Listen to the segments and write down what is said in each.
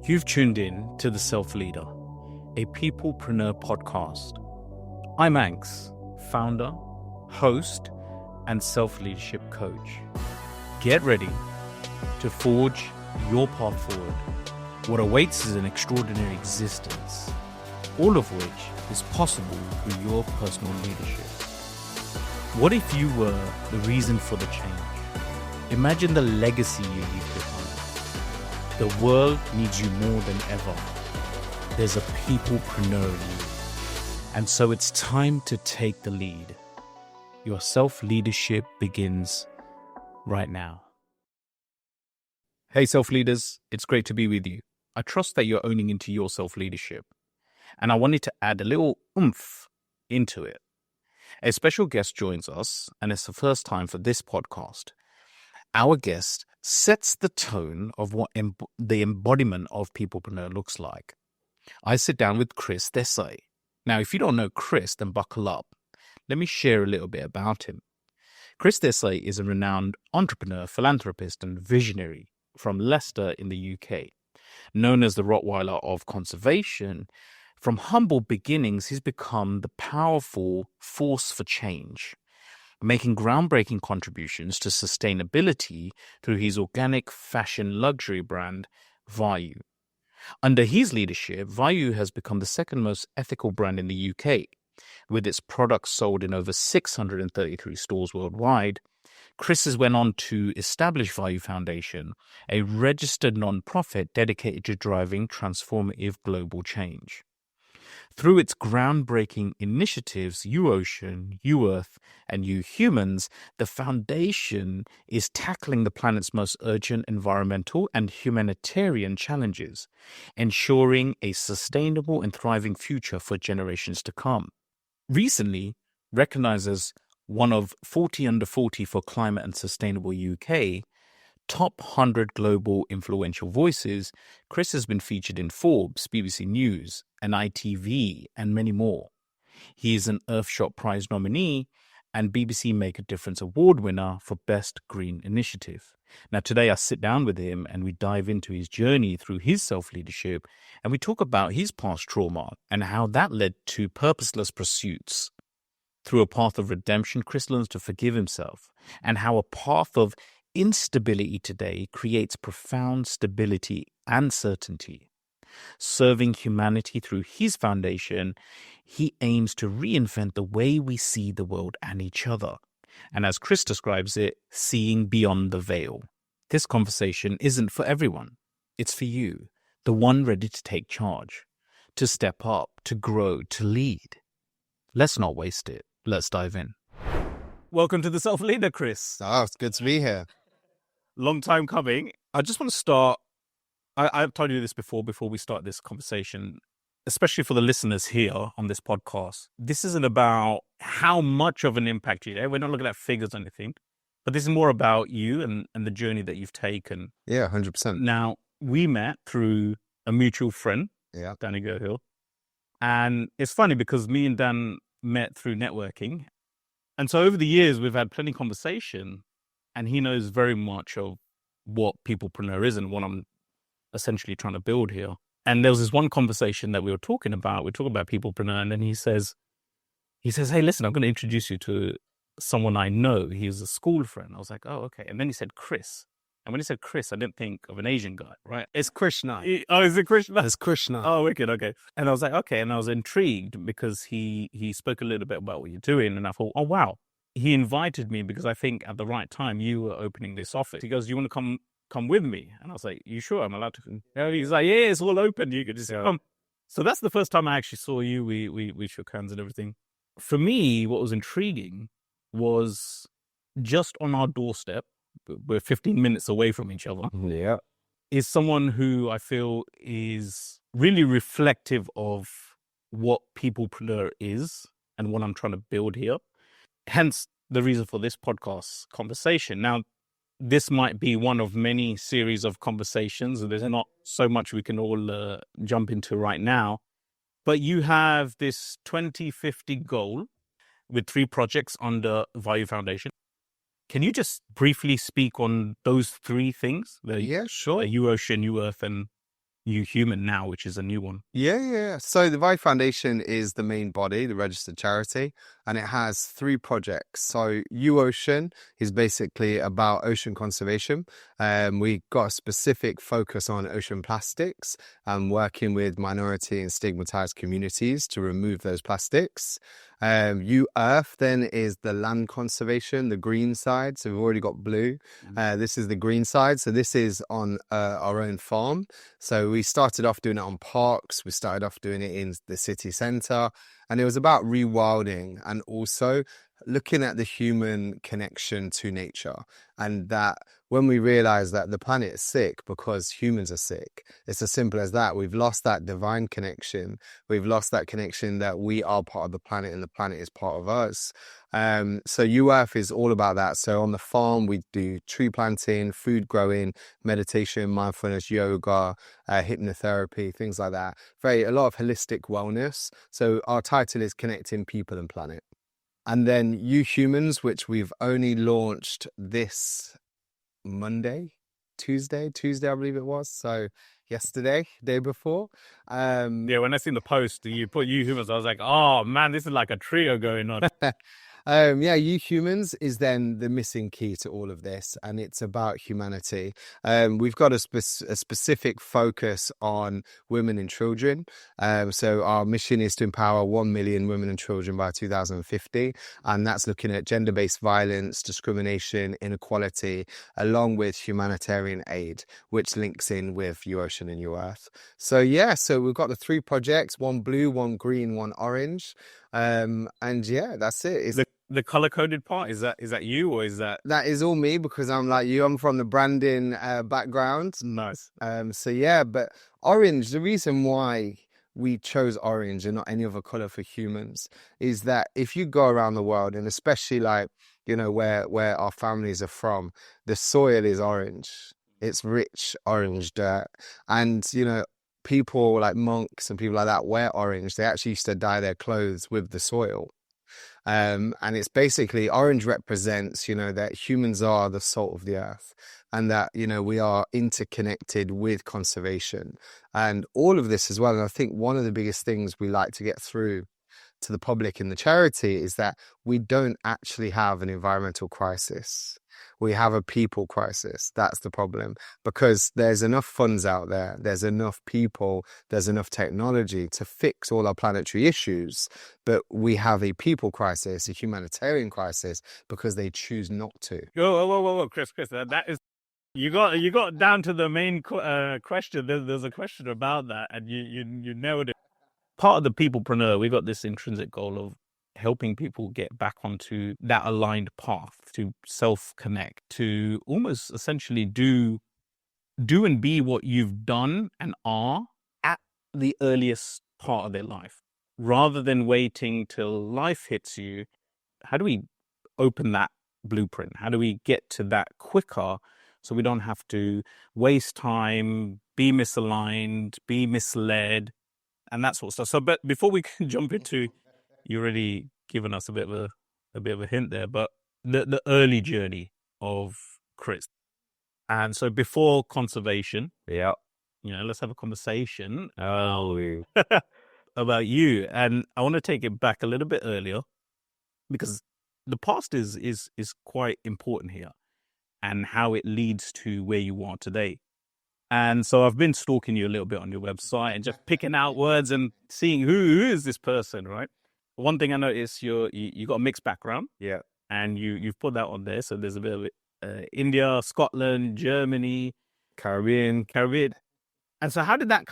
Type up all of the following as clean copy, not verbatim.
You've tuned in to The Self Leader, a Peoplepreneur podcast. I'm Anks, founder, host, and self-leadership coach. Get ready to forge your path forward. What awaits is an extraordinary existence, all of which is possible through your personal leadership. What if you were the reason for the change? Imagine the legacy you leave behind. The world needs you more than ever. There's a peoplepreneur in you. And so it's time to take the lead. Your self-leadership begins right now. Hey self-leaders, it's great to be with you. I trust that you're owning into your self-leadership. And I wanted to add a little oomph into it. A special guest joins us, and it's the first time for this podcast. Our guest sets the tone of what the embodiment of Peoplepreneur looks like. I sit down with Chris Desai. Now, if you don't know Chris, then buckle up. Let me share a little bit about him. Chris Desai is a renowned entrepreneur, philanthropist, and visionary from Leicester in the UK. Known as the Rottweiler of Conservation, from humble beginnings, he's become the powerful force for change, making groundbreaking contributions to sustainability through his organic fashion luxury brand, Vayu. Under his leadership, Vayu has become the second most ethical brand in the UK, with its products sold in over 633 stores worldwide. Chris has went on to establish Vayu Foundation, a registered non-profit dedicated to driving transformative global change. Through its groundbreaking initiatives, U-Ocean, U-Earth, and U-Humans, the foundation is tackling the planet's most urgent environmental and humanitarian challenges, ensuring a sustainable and thriving future for generations to come. Recently, recognized as one of 40 under 40 for Climate and Sustainable UK, top 100 global influential voices, Chris has been featured in Forbes, BBC News, and ITV, and many more. He is an Earthshot Prize nominee and BBC Make a Difference Award winner for Best Green Initiative. Now, today I sit down with him and we dive into his journey through his self-leadership, and we talk about his past trauma and how that led to purposeless pursuits. Through a path of redemption, Chris learns to forgive himself, and how a path of instability today creates profound stability and certainty. Serving humanity through his foundation, he aims to reinvent the way we see the world and each other. And as Chris describes it, seeing beyond the veil. This conversation isn't for everyone. It's for you, the one ready to take charge, to step up, to grow, to lead. Let's not waste it. Let's dive in. Welcome to The Self Leader, Chris. Oh, it's good to be here. Long time coming. I just want to start. I've told you this before we start this conversation, especially for the listeners here on this podcast. This isn't about how much of an impact you have. We're not looking at figures or anything, but this is more about you and the journey that you've taken. Yeah, 100%. Now, we met through a mutual friend, Yeah. Danny Gohill. And it's funny because me and Dan met through networking. And so over the years, we've had plenty of conversation, and he knows very much of what Peoplepreneur is and what I'm essentially trying to build here. And there was this one conversation that we were talking about. We were talking about Peoplepreneur, and then he says, hey, listen, I'm going to introduce you to someone I know. He was a school friend. I was like, oh, okay. And then he said, Chris. And when he said Chris, I didn't think of an Asian guy, right? It's Krishna. Is it Krishna? It's Krishna. Oh, wicked. Okay. And I was like, okay. And I was intrigued because he spoke a little bit about what you're doing. And I thought, oh, wow. He invited me because I think at the right time you were opening this office. He goes, do you want to come with me? And I was like, you sure I'm allowed to? He's like, yeah, it's all open. You could just come. So that's the first time I actually saw you. We shook hands and everything. For me, what was intriguing was just on our doorstep, we're 15 minutes away from each other. Yeah. Is someone who I feel is really reflective of what Peoplepreneur is and what I'm trying to build here. Hence the reason for this podcast conversation. Now, this might be one of many series of conversations. There's not so much we can all jump into right now. But you have this 2050 goal with 3 projects under Vayu Foundation. Can you just briefly speak on those 3 things? Yeah, sure. U-Ocean, U-Earth, and You Human now, which is a new one. Yeah. So the Vayu Foundation is the main body, the registered charity, and it has 3 projects. So Ocean is basically about ocean conservation. We got a specific focus on ocean plastics and working with minority and stigmatized communities to remove those plastics. Earth then is the land conservation, the green side. So we've already got blue. This is the green side. So this is on our own farm. So we started off doing it on parks. We started off doing it in the city centre, and it was about rewilding and also looking at the human connection to nature, and that when we realize that the planet is sick because humans are sick, it's as simple as that. We've lost that divine connection. We've lost that connection that we are part of the planet and the planet is part of us. So UF is all about that. So on the farm, we do tree planting, food growing, meditation, mindfulness, yoga, hypnotherapy, things like that. A lot of holistic wellness. So our title is Connecting People and Planet. And then You Humans, which we've only launched this Tuesday, I believe it was. So yesterday, day before. Yeah, when I seen the post, you put You Humans, I was like, oh man, this is like a trio going on. You Humans is then the missing key to all of this, and it's about humanity. We've got a specific focus on women and children. So our mission is to empower 1 million women and children by 2050, and that's looking at gender-based violence, discrimination, inequality, along with humanitarian aid, which links in with You Ocean and You Earth. So we've got the 3 projects: 1 blue, 1 green, 1 orange. That's it. The color-coded part, is that you, or is that... That is all me, because I'm like you. I'm from the branding background. Nice. But orange, the reason why we chose orange and not any other color for humans is that if you go around the world, and especially where our families are from, the soil is orange. It's rich orange dirt. And, people like monks and people like that wear orange. They actually used to dye their clothes with the soil. And it's basically, orange represents, that humans are the salt of the earth, and that, we are interconnected with conservation and all of this as well. And I think one of the biggest things we like to get through to the public in the charity is that we don't actually have an environmental crisis. We have a people crisis. That's the problem, because there's enough funds out there, there's enough people, there's enough technology to fix all our planetary issues, but we have a people crisis, a humanitarian crisis, because they choose not to. Whoa, Chris, that is... You got down to the main question. There's a question about that, and you nailed it. Part of the Peoplepreneur, we got this intrinsic goal of helping people get back onto that aligned path, to self-connect, to almost essentially do and be what you've done and are at the earliest part of their life, rather than waiting till life hits you. How do we open that blueprint? How do we get to that quicker, so we don't have to waste time, be misaligned, be misled, and that sort of stuff? So, but before we can jump into, you already given us a bit of a hint there, but the early journey of Chris. And so before conservation, let's have a conversation about you. And I want to take it back a little bit earlier, because the past is quite important here, and how it leads to where you are today. And so I've been stalking you a little bit on your website and just picking out words and seeing who is this person, right? One thing I noticed, you got a mixed background. Yeah. And you've put that on there. So there's a bit of India, Scotland, Germany, Caribbean. And so how did that,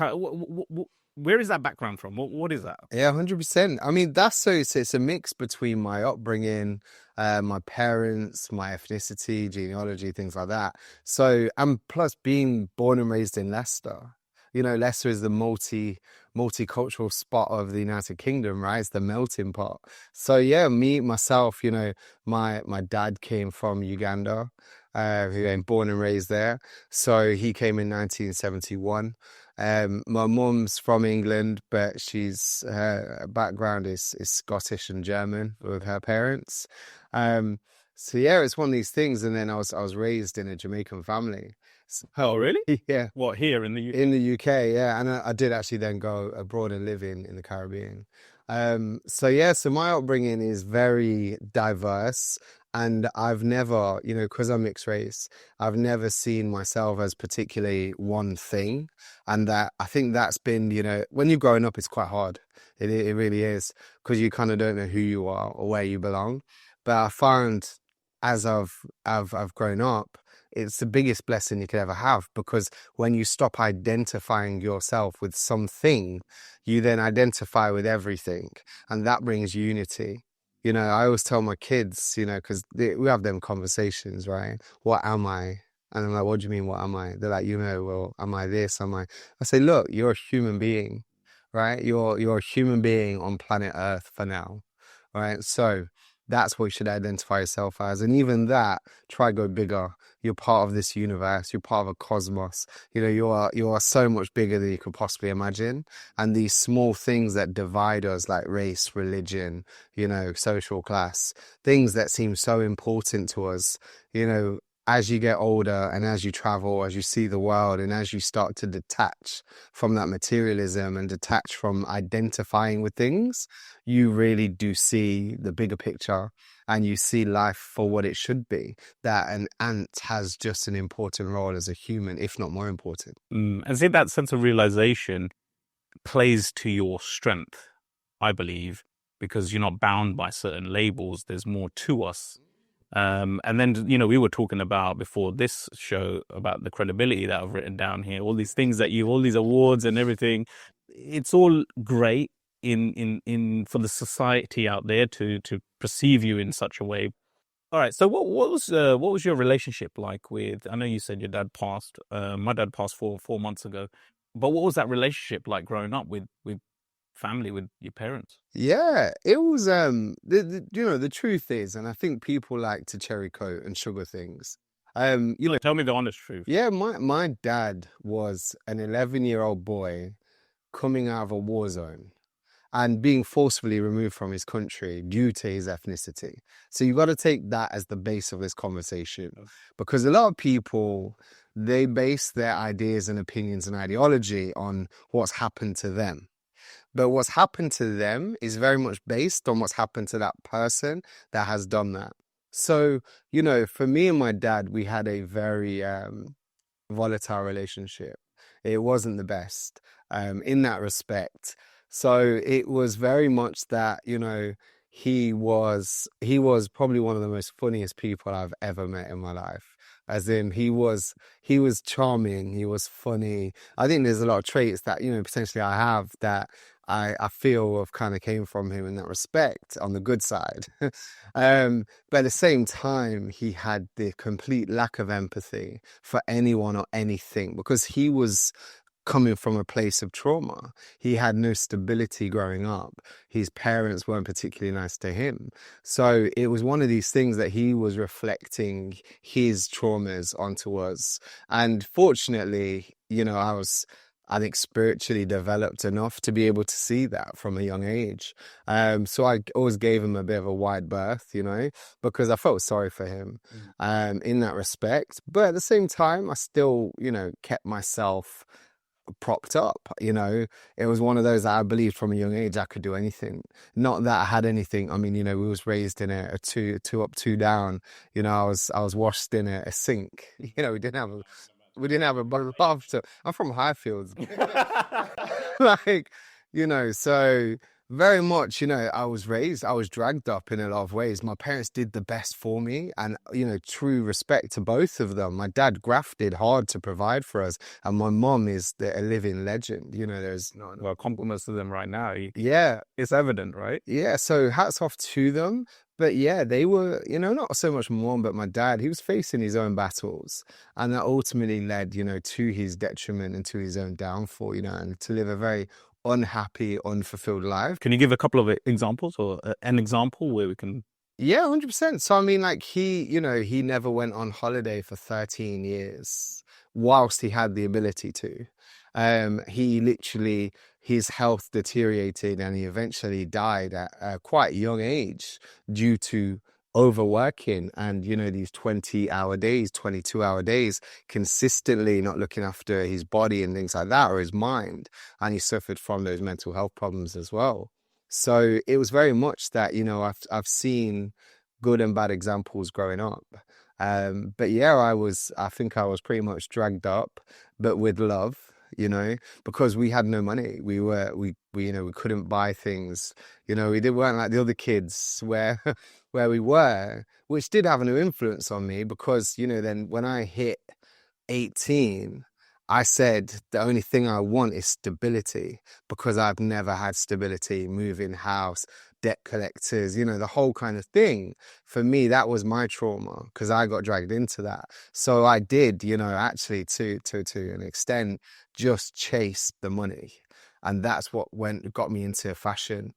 where is that background from? What is that? Yeah, 100%. I mean, it's a mix between my upbringing, my parents, my ethnicity, genealogy, things like that. So, and plus being born and raised in Leicester. Leicester is the multicultural spot of the United Kingdom, right? It's the melting pot. So myself, my dad came from Uganda, who was born and raised there. So he came in 1971. My mum's from England, but her background is Scottish and German with her parents. It's one of these things. And then I was raised in a Jamaican family. Oh, really? Yeah. What, here in the UK? In the UK, yeah. And I did actually then go abroad and live in the Caribbean. So my upbringing is very diverse. And I've never, because I'm mixed race, I've never seen myself as particularly one thing. And that I think that's been, when you're growing up, it's quite hard. It really is, because you kind of don't know who you are or where you belong. But I found as I've grown up, it's the biggest blessing you could ever have, because when you stop identifying yourself with something, you then identify with everything, and that brings unity. I always tell my kids, because we have them conversations, right? What am I? And I'm like, what do you mean, what am I? They're like, well, am I this? Am I? I say, look, you're a human being, right? You're a human being on planet Earth for now, right? So that's what you should identify yourself as. And even that, try go bigger. You're part of this universe. You're part of a cosmos. You are so much bigger than you could possibly imagine. And these small things that divide us, like race, religion, social class, things that seem so important to us, as you get older and as you travel, as you see the world, and as you start to detach from that materialism and detach from identifying with things, you really do see the bigger picture, and you see life for what it should be, that an ant has just an important role as a human, if not more important. And see, that sense of realization plays to your strength, I believe, because you're not bound by certain labels. There's more to us. And then, we were talking about before this show about the credibility that I've written down here, all these things that all these awards and everything. It's all great in for the society out there to perceive you in such a way. All right. So what was your relationship like with, I know you said your dad passed, my dad passed 4 months ago, but what was that relationship like growing up with family, with your parents? Yeah, it was the truth is, and I think people like to cherry coat and sugar things. Tell me the honest truth. Yeah, my dad was an 11-year-old boy coming out of a war zone and being forcefully removed from his country due to his ethnicity. So you got to take that as the base of this conversation, because a lot of people, they base their ideas and opinions and ideology on what's happened to them. But what's happened to them is very much based on what's happened to that person that has done that. So, for me and my dad, we had a very volatile relationship. It wasn't the best in that respect. So it was very much that, he was probably one of the most funniest people I've ever met in my life. As in, he was charming, he was funny. I think there's a lot of traits that, potentially I have that I feel have kind of came from him in that respect on the good side. But at the same time, he had the complete lack of empathy for anyone or anything, because he was coming from a place of trauma. He had no stability growing up. His parents weren't particularly nice to him. So it was one of these things that he was reflecting his traumas onto us. And fortunately, I think spiritually developed enough to be able to see that from a young age. So I always gave him a bit of a wide berth, because I felt sorry for him in that respect. But at the same time, I still, kept myself propped up. It was one of those that I believed from a young age I could do anything. Not that I had anything. I mean, we was raised in a two up, two down. I was washed in a sink. We didn't have a bathtub. I'm from Highfields. So very much, I was dragged up in a lot of ways. My parents did the best for me, and, true respect to both of them. My dad grafted hard to provide for us, and my mom is a living legend. There's no. Well, compliments to them right now. Yeah. It's evident, right? Yeah, so hats off to them. But yeah, they were, not so much mom, but my dad, he was facing his own battles. And that ultimately led, to his detriment and to his own downfall, and to live a very unhappy, unfulfilled life. Can you give a couple of examples, or an example where we can? Yeah, 100%. So, I mean, he never went on holiday for 13 years whilst he had the ability to. He literally, his health deteriorated and he eventually died at a quite young age due to overworking and, these 20-hour days, 22-hour days, consistently not looking after his body and things like that, or his mind. And he suffered from those mental health problems as well. So it was very much that, I've seen good and bad examples growing up. But yeah, I think I was pretty much dragged up, but with love, because we had no money. We couldn't buy things. We weren't like the other kids where we were, which did have no influence on me, because, then when I hit 18, I said the only thing I want is stability, because I've never had stability, moving house, debt collectors, the whole kind of thing. For me, that was my trauma, because I got dragged into that. So I did, actually to an extent, just chase the money. And that's what got me into fashion.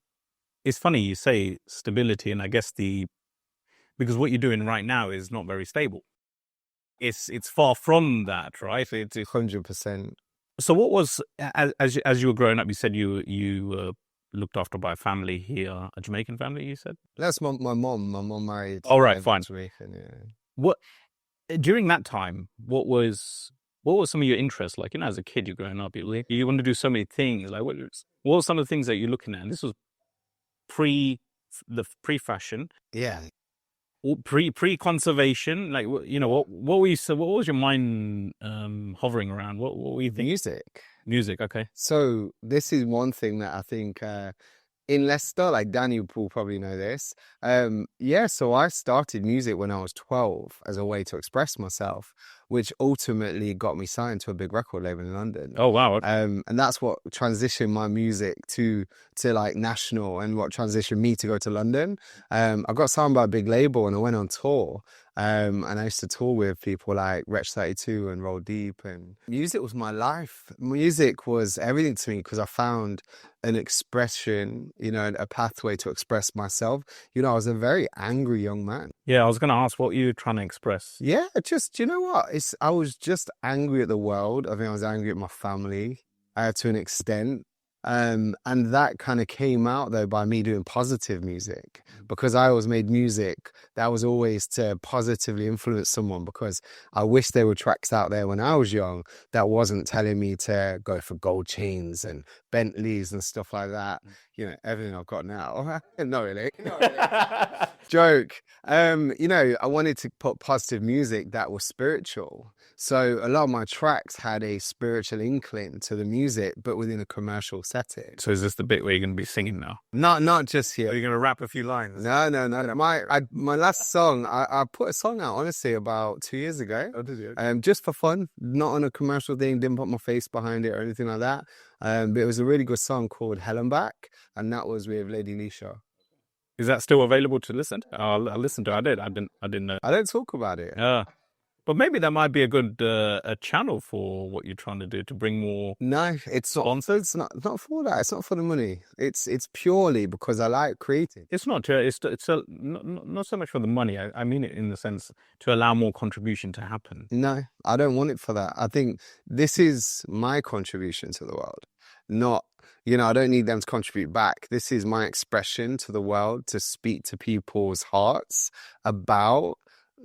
It's funny you say stability, and I guess because what you're doing right now is not very stable. It's far from that, right? It's 100%. So what was, as you were growing up, you said you were looked after by a family here, a Jamaican family, you said? That's my mom. My mom married. Oh, right, fine. Jamaican, yeah. What, during that time, what was some of your interests? Like, as a kid, you're growing up, you want to do so many things. Like, what were some of the things that you're looking at? And this was pre-fashion. Yeah. Pre-conservation, like, what was your mind hovering around? What were you thinking? Music, okay. So this is one thing that I think in Leicester, like Danny will probably know this. So I started music when I was 12 as a way to express myself, which ultimately got me signed to a big record label in London. Oh, wow. Okay. And that's what transitioned my music to like national, and what transitioned me to go to London. I got signed by a big label and I went on tour. And I used to tour with people like Wretch 32 and Roll Deep, and music was my life. Music was everything to me, because I found an expression, a pathway to express myself. I was a very angry young man. Yeah, I was going to ask what you were trying to express. Yeah, just, I was just angry at the world. I think I was angry at my family to an extent. And that kind of came out though by me doing positive music, because I always made music that was always to positively influence someone, because I wish there were tracks out there when I was young that wasn't telling me to go for gold chains and Bentleys and stuff like that. Everything I've got now. Not really. Joke. I wanted to put positive music that was spiritual. So a lot of my tracks had a spiritual inkling to the music, but within a commercial setting. So is this the bit where you're going to be singing now? Not just here. Are you going to rap a few lines? No. My last song, I put a song out, honestly, about 2 years ago. Oh, did you? Just for fun, not on a commercial thing, didn't put my face behind it or anything like that. But it was a really good song called Hell and Back, and that was with Lady Leisha. Is that still available to listen to? I'll listen to it. I didn't know. I don't talk about it. But maybe that might be a good a channel for what you're trying to do, to bring more. No, it's not. Sponsors? It's not for that. It's not for the money. It's purely because I like creating. It's not. It's not so much for the money. I mean it in the sense to allow more contribution to happen. No, I don't want it for that. I think this is my contribution to the world. Not, I don't need them to contribute back. This is my expression to the world, to speak to people's hearts about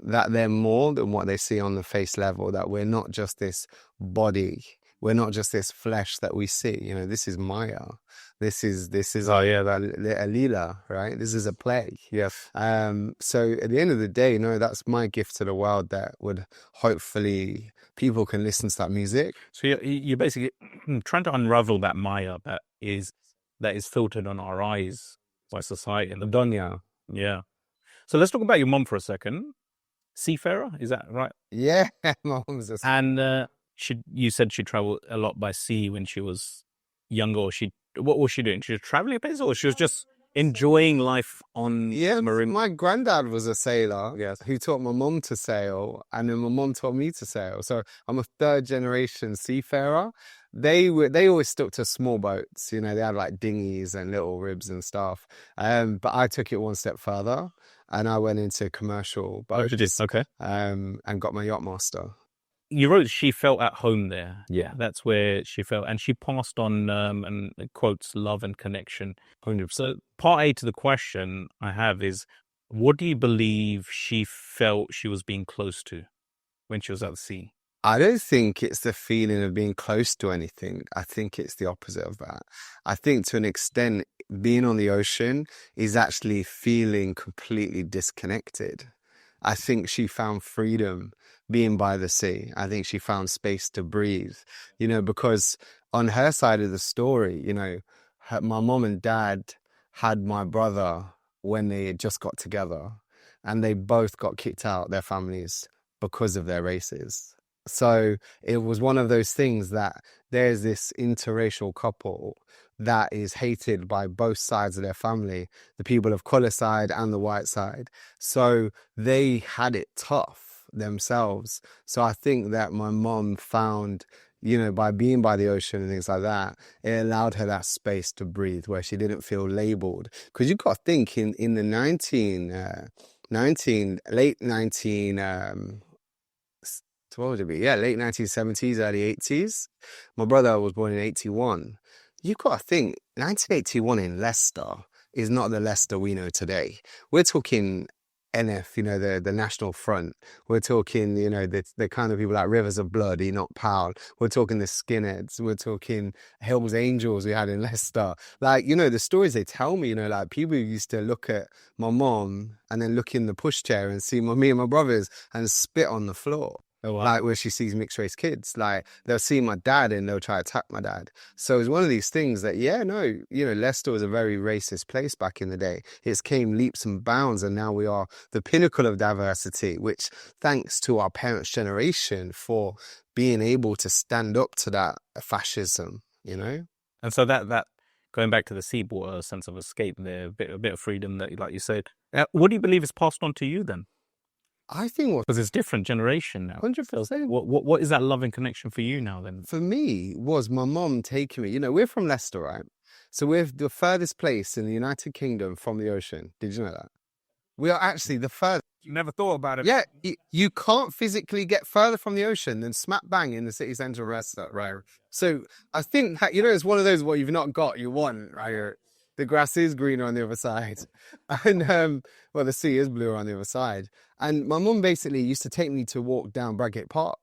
that they're more than what they see on the face level, that we're not just this body, we're not just this flesh that we see. This is Maya. This is a lila, right? This is a play. Yes. So at the end of the day, that's my gift to the world, that would hopefully people can listen to that music. So you're basically trying to unravel that Maya that is filtered on our eyes by society and the dunya. Yeah. So let's talk about your mom for a second. Seafarer, is that right? Yeah, my mom's a And you said she traveled a lot by sea when she was younger. Or what was she doing? She was traveling a place, or she was just enjoying life on marine? My granddad was a sailor, yes, who taught my mom to sail, and then my mom taught me to sail. So I'm a third generation seafarer. They always stuck to small boats. They had like dinghies and little ribs and stuff. But I took it one step further, and I went into commercial boats. Okay. And got my yacht master. You wrote she felt at home there. Yeah. That's where she felt. And she passed on, and it quotes, love and connection. 100%. So part A to the question I have is, What do you believe she felt she was being close to when she was at the sea? I don't think it's the feeling of being close to anything. I think it's the opposite of that. I think to an extent, being on the ocean is actually feeling completely disconnected. I think she found freedom being by the sea. I think she found space to breathe, because on her side of the story, my mom and dad had my brother when they had just got together, and they both got kicked out their families because of their races. So it was one of those things that there's this interracial couple that is hated by both sides of their family, the people of color side and the white side. So they had it tough themselves. So I think that my mom found, by being by the ocean and things like that, it allowed her that space to breathe where she didn't feel labeled. Because you got to think in the late 19, what would it be? Yeah, late 1970s, early 80s. My brother was born in 81. You've got to think, 1981 in Leicester is not the Leicester we know today. We're talking NF, the National Front. We're talking, the kind of people like Rivers of Blood, Enoch Powell. We're talking the Skinheads. We're talking Hell's Angels we had in Leicester. Like, the stories they tell me, like people used to look at my mom and then look in the pushchair and see me and my brothers and spit on the floor. Oh, wow. Like where she sees mixed race kids, like they'll see my dad and they'll try to attack my dad. So it's one of these things that, Leicester was a very racist place back in the day. It's came leaps and bounds, and now we are the pinnacle of diversity, which thanks to our parents' generation for being able to stand up to that fascism, And so that going back to the sea brought a sense of escape there, a bit of freedom that, like you said. What do you believe is passed on to you then? I think because it's different generation now. 100%. What is that loving connection for you now then? For me, was my mom taking me. We're from Leicester, right? So we're the furthest place in the United Kingdom from the ocean. Did you know that? We are actually the furthest. You never thought about it. Yeah, you can't physically get further from the ocean than smack bang in the city centre of Leicester, right? So I think that, it's one of those what you've not got, you want, right? The grass is greener on the other side. And, the sea is bluer on the other side. And my mum basically used to take me to walk down Bradgate Park,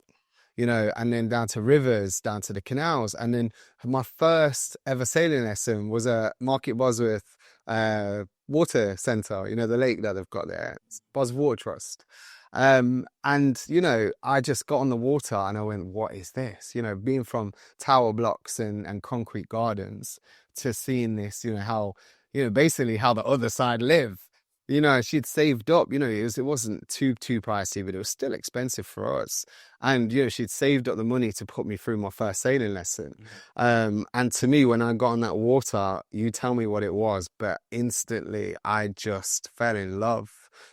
and then down to rivers, down to the canals. And then my first ever sailing lesson was at Market Bosworth Water Centre, the lake that they've got there, Bos Water Trust. And, I just got on the water and I went, what is this? Being from tower blocks and concrete gardens to seeing this, how, basically how the other side live. She'd saved up, it wasn't too pricey, but it was still expensive for us. And, she'd saved up the money to put me through my first sailing lesson. And to me, when I got on that water, you tell me what it was, but instantly I just fell in love.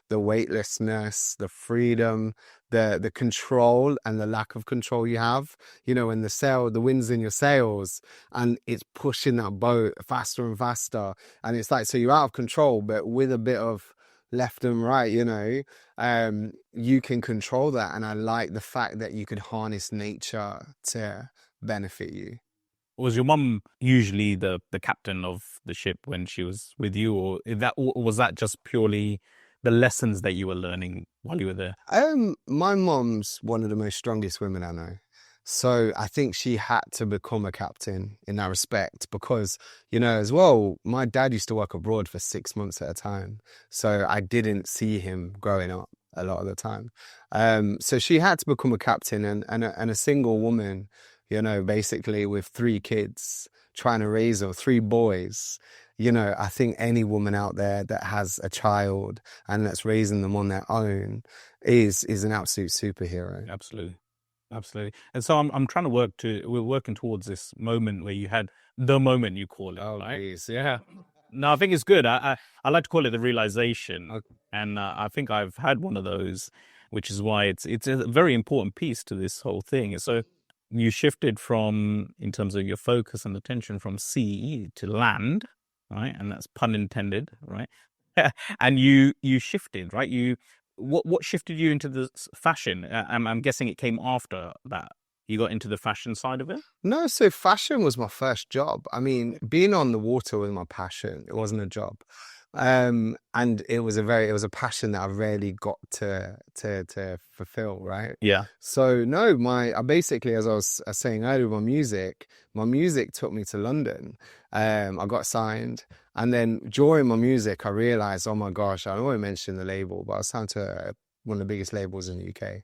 The weightlessness, the freedom, the control and the lack of control you have, when the wind's in your sails and it's pushing that boat faster and faster. And it's like, so you're out of control, but with a bit of left and right, you can control that. And I like the fact that you could harness nature to benefit you. Was your mum usually the captain of the ship when she was with you, or was that just purely the lessons that you were learning while you were there? My mom's one of the most strongest women I know. So I think she had to become a captain in that respect because, as well, my dad used to work abroad for 6 months at a time. So I didn't see him growing up a lot of the time. So she had to become a captain and a single woman, basically with 3 kids, trying to raise her, 3 boys. I think any woman out there that has a child and that's raising them on their own is an absolute superhero. Absolutely. And so I'm trying to we're working towards this moment where you had the moment, you call it. Oh, right? please. Yeah. No, I think it's good. I like to call it the realization. Okay. And I think I've had one of those, which is why it's a very important piece to this whole thing. So you shifted from, in terms of your focus and attention, from sea to land, right? And that's pun intended, right? And you shifted, right? What shifted you into the fashion? I'm guessing it came after that. You got into the fashion side of it? No, so fashion was my first job. I mean, being on the water was my passion. It wasn't a job. And it was a passion that I rarely got to fulfill, right? Yeah. So no, I basically, as I was saying earlier, my music took me to London. I got signed, and then during my music, I realized, oh my gosh, I won't mention the label, but I was signed to one of the biggest labels in the UK.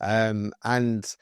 And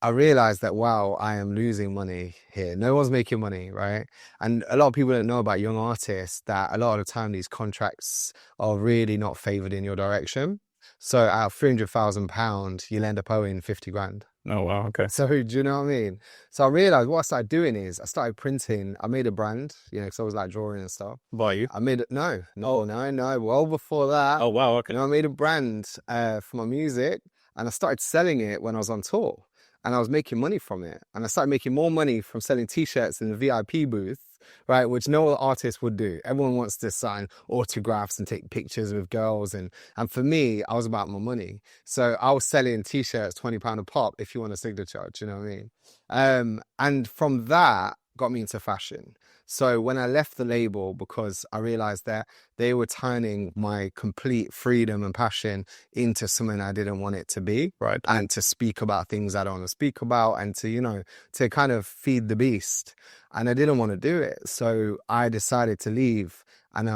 I realized that, wow, I am losing money here. No one's making money, right? And a lot of people don't know about young artists that a lot of the time these contracts are really not favored in your direction. So out of £300,000, you'll end up owing 50 grand. Oh, wow. Okay. So do you know what I mean? So I realized what I started doing is I started printing. I made a brand, because I was like drawing and stuff. Vayu? I made it. No. Well before that. Oh, wow. Okay. I made a brand for my music, and I started selling it when I was on tour. And I was making money from it. And I started making more money from selling T-shirts in the VIP booth, right? Which no other artist would do. Everyone wants to sign autographs and take pictures with girls. And for me, I was about my money. So I was selling T-shirts, £20 a pop, if you want a signature, do you know what I mean? And from that, got me into fashion. So when I left the label, because I realized that they were turning my complete freedom and passion into something I didn't want it to be. Right. And to speak about things I don't want to speak about, and to, to kind of feed the beast. And I didn't want to do it. So I decided to leave, and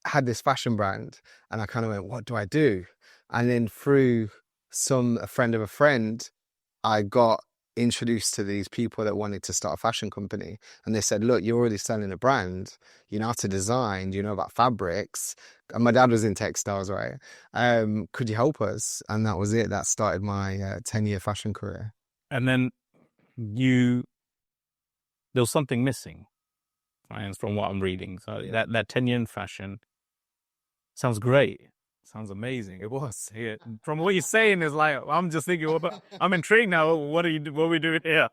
had this fashion brand, and I kind of went, what do I do? And then through a friend of a friend, I got introduced to these people that wanted to start a fashion company, and they said, look, you're already selling a brand, you know how to design, you know about fabrics, and my dad was in textiles, right? Could you help us? And that was it. That started my 10-year fashion career. And then there was something missing, right? From what I'm reading. So that 10-year in fashion sounds great. Sounds amazing. It was. Yeah. From what you're saying, is like, I'm just thinking, I'm intrigued now. What are we doing here?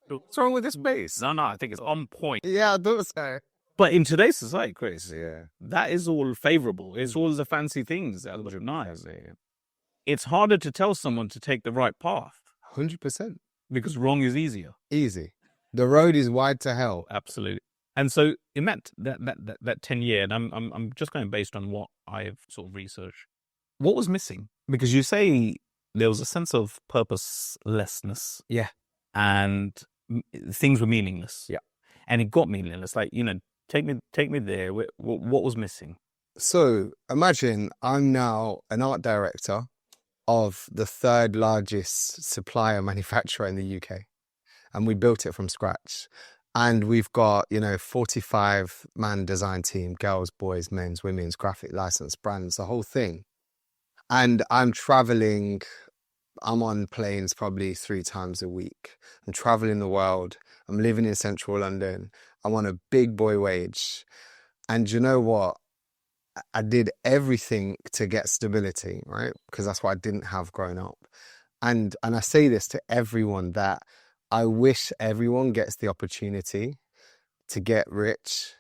What's wrong with this space? No, I think it's on point. Yeah, I thought so. But in today's society, Chris, Yeah, that is all favorable. It's all the fancy things that are nice. It's harder to tell someone to take the right path. 100%. Because wrong is easier. Easy. The road is wide to hell. Absolutely. And so it meant that 10 year, and I'm just going based on what I've sort of researched. What was missing? Because you say there was a sense of purposelessness. Yeah. And things were meaningless. Yeah. And it got meaningless. Like, take me there. What was missing? So imagine I'm now an art director of the third largest supplier manufacturer in the UK. And we built it from scratch. And we've got, 45-man design team, girls, boys, men's, women's, graphic license, brands, the whole thing. And I'm traveling, I'm on planes probably 3 times a week. I'm traveling the world. I'm living in central London. I'm on a big boy wage. And you know what? I did everything to get stability, right? Because that's what I didn't have growing up. And I say this to everyone, that I wish everyone gets the opportunity to get rich,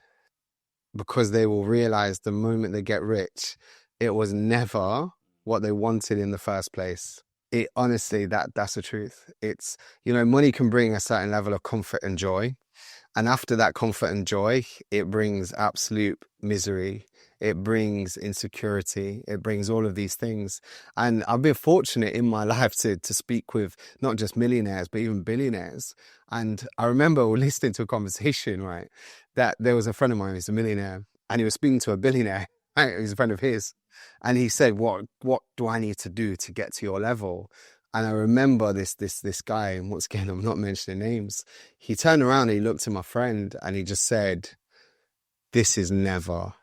because they will realize the moment they get rich, it was never what they wanted in the first place. It honestly, that's the truth. It's, money can bring a certain level of comfort and joy. And after that comfort and joy, it brings absolute misery. It brings insecurity. It brings all of these things. And I've been fortunate in my life to speak with not just millionaires, but even billionaires. And I remember listening to a conversation, right, that there was a friend of mine who's a millionaire, and he was speaking to a billionaire, right, who's a friend of his. And he said, what do I need to do to get to your level? And I remember this guy, and once again, I'm not mentioning names, he turned around and he looked at my friend and he just said, this is never,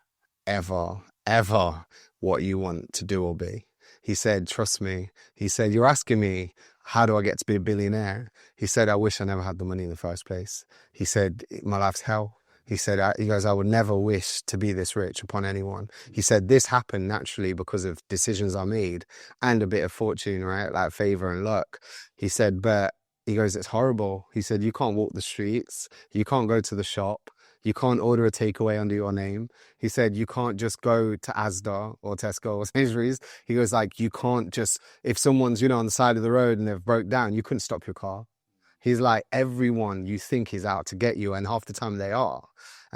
ever, ever what you want to do or be. He said, trust me. He said, you're asking me, how do I get to be a billionaire? He said, I wish I never had the money in the first place. He said, my life's hell. He said, I would never wish to be this rich upon anyone. He said, this happened naturally because of decisions I made and a bit of fortune, right? Like favor and luck. He said, but it's horrible. He said, you can't walk the streets. You can't go to the shop. You can't order a takeaway under your name. He said, you can't just go to Asda or Tesco or Sainsbury's. He goes, you can't just, if someone's, on the side of the road and they've broke down, you couldn't stop your car. He's like, everyone you think is out to get you, and half the time they are.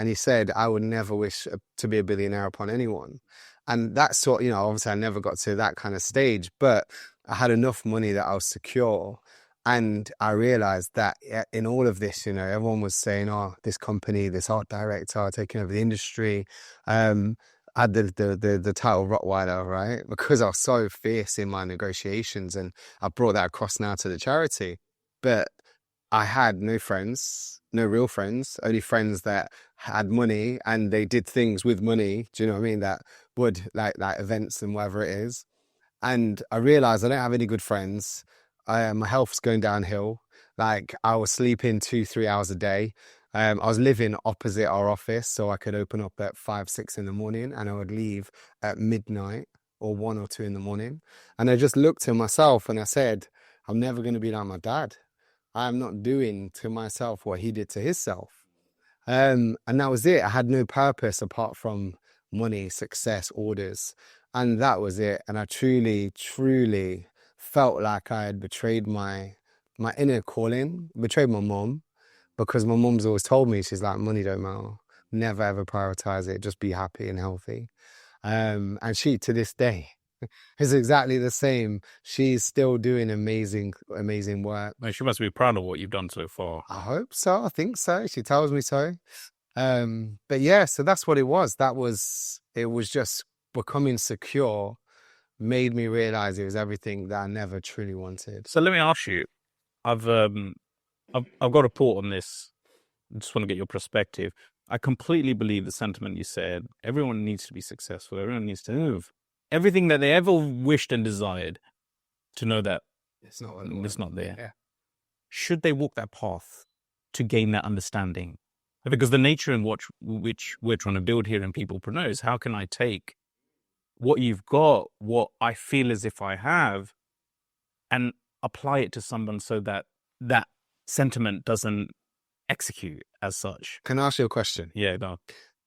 And he said, I would never wish to be a billionaire upon anyone. And that's what, obviously I never got to that kind of stage, but I had enough money that I was secure. And I realized that in all of this, everyone was saying, oh, this company, this art director taking over the industry. I had the title Rottweiler, right? Because I was so fierce in my negotiations, and I brought that across now to the charity. But I had no friends, no real friends, only friends that had money and they did things with money. Do you know what I mean? That would like events and whatever it is. And I realized I don't have any good friends. My health's going downhill. Like I was sleeping 2-3 hours a day. I was living opposite our office, so I could open up at 5-6 in the morning and I would leave at midnight or 1 or 2 in the morning. And I just looked at myself and I said, I'm never going to be like my dad. I'm not doing to myself what he did to himself. And that was it. I had no purpose apart from money, success, orders. And that was it. And I truly, truly felt like I had betrayed my inner calling, betrayed my mom, because my mom's always told me, she's like, money don't matter. Never ever prioritize it. Just be happy and healthy. And she, to this day, is exactly the same. She's still doing amazing, amazing work. Man, she must be proud of what you've done so far. I hope so. I think so. She tells me so. But yeah, so that's what it was. It was just becoming secure made me realize it was everything that I never truly wanted. So let me ask you, I've got a thought on this. I just want to get your perspective. I completely believe the sentiment you said. Everyone needs to be successful. Everyone needs to move. Everything that they ever wished and desired, to know that it's not there. Yeah. Should they walk that path to gain that understanding? Because the nature in which we're trying to build here in Peoplepreneur is, how can I take what you've got, what I feel as if I have, and apply it to someone so that that sentiment doesn't execute as such. Can I ask you a question? Yeah, no.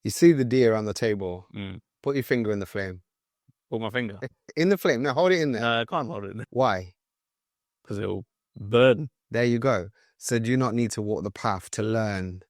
You see the deer on the table. Put your finger in the flame. Put my finger. In the flame. No, hold it in there. No, I can't hold it in there. Why? Because it'll burn. There you go. So do you not need to walk the path to learn?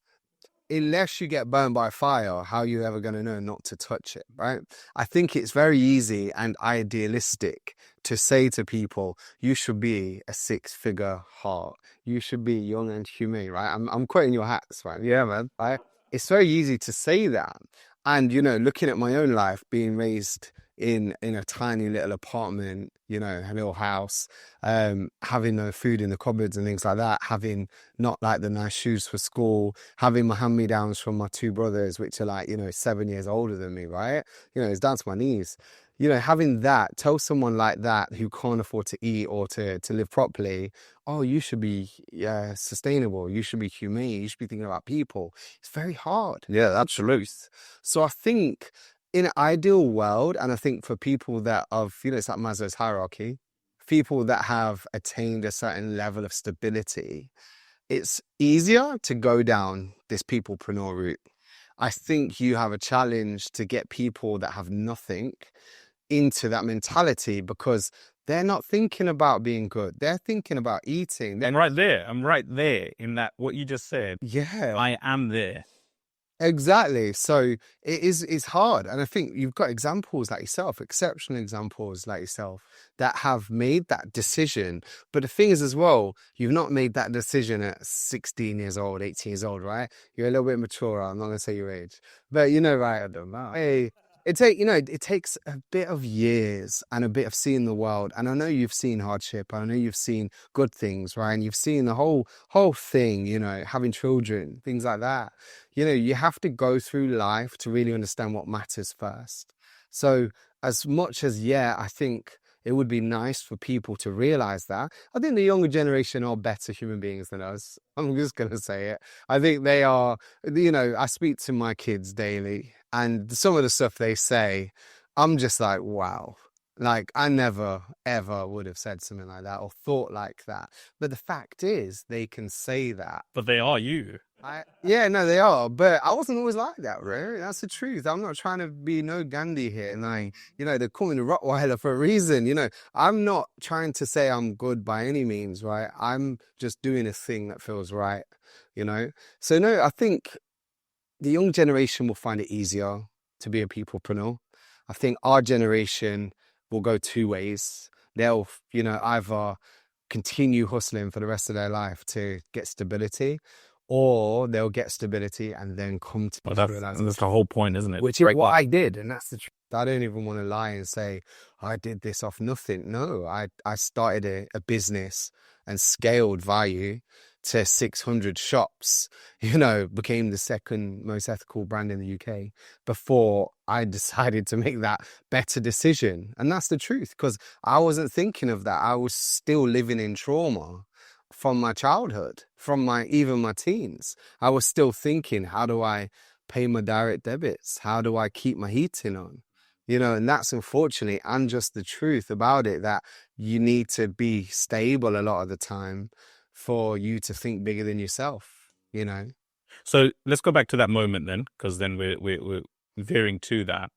Unless you get burned by fire, how are you ever going to know not to touch it, right? I think it's very easy and idealistic to say to people, you should be a 6-figure heart. You should be young and humane, right? I'm quoting your hats, right? Yeah, man. Right? It's very easy to say that. And, looking at my own life, being raised in a tiny little apartment, a little house, having no food in the cupboards and things like that, having not like the nice shoes for school, having my hand-me-downs from my 2 brothers, which are like, 7 years older than me, right? It's down to my knees. Having that, tell someone like that who can't afford to eat or to live properly, oh, you should be sustainable, you should be humane, you should be thinking about people. It's very hard. Yeah, that's truth. So I think in an ideal world, and I think for people that it's like Maslow's hierarchy, people that have attained a certain level of stability, it's easier to go down this peoplepreneur route. I think you have a challenge to get people that have nothing into that mentality, because they're not thinking about being good. They're thinking about eating. I'm right there in that, what you just said. Yeah. I am there. Exactly. So it's hard. And I think you've got examples like yourself, exceptional examples like yourself, that have made that decision. But the thing is as well, you've not made that decision at 16 years old, 18 years old, right? You're a little bit mature. I'm not going to say your age, but right, I don't know. Hey, it takes a bit of years and a bit of seeing the world. And I know you've seen hardship. I know you've seen good things, right? And you've seen the whole thing, having children, things like that. You have to go through life to really understand what matters first. So as much as, I think it would be nice for people to realize that. I think the younger generation are better human beings than us. I'm just going to say it. I think they are, I speak to my kids daily, and some of the stuff they say, I'm just like, wow. Like, I never, ever would have said something like that or thought like that. But the fact is, they can say that. But they are you. They are. But I wasn't always like that, right? That's the truth. I'm not trying to be no Gandhi here. Like, they call me the Rottweiler for a reason. I'm not trying to say I'm good by any means, right? I'm just doing a thing that feels right, So no, I think the young generation will find it easier to be a peoplepreneur. I think our generation will go two ways. They'll, either continue hustling for the rest of their life to get stability, or they'll get stability and then come to realization. That's the whole point, isn't it? Which is what I did, and that's the truth. I don't even want to lie and say I did this off nothing. No, I started a business and scaled Vayu to 600 shops, became the second most ethical brand in the UK before I decided to make that better decision. And that's the truth, because I wasn't thinking of that. I was still living in trauma from my childhood, from even my teens. I was still thinking, how do I pay my direct debits? How do I keep my heating on? And that's unfortunately, and just the truth about it, that you need to be stable a lot of the time for you to think bigger than yourself, So let's go back to that moment then, because then we're veering to that.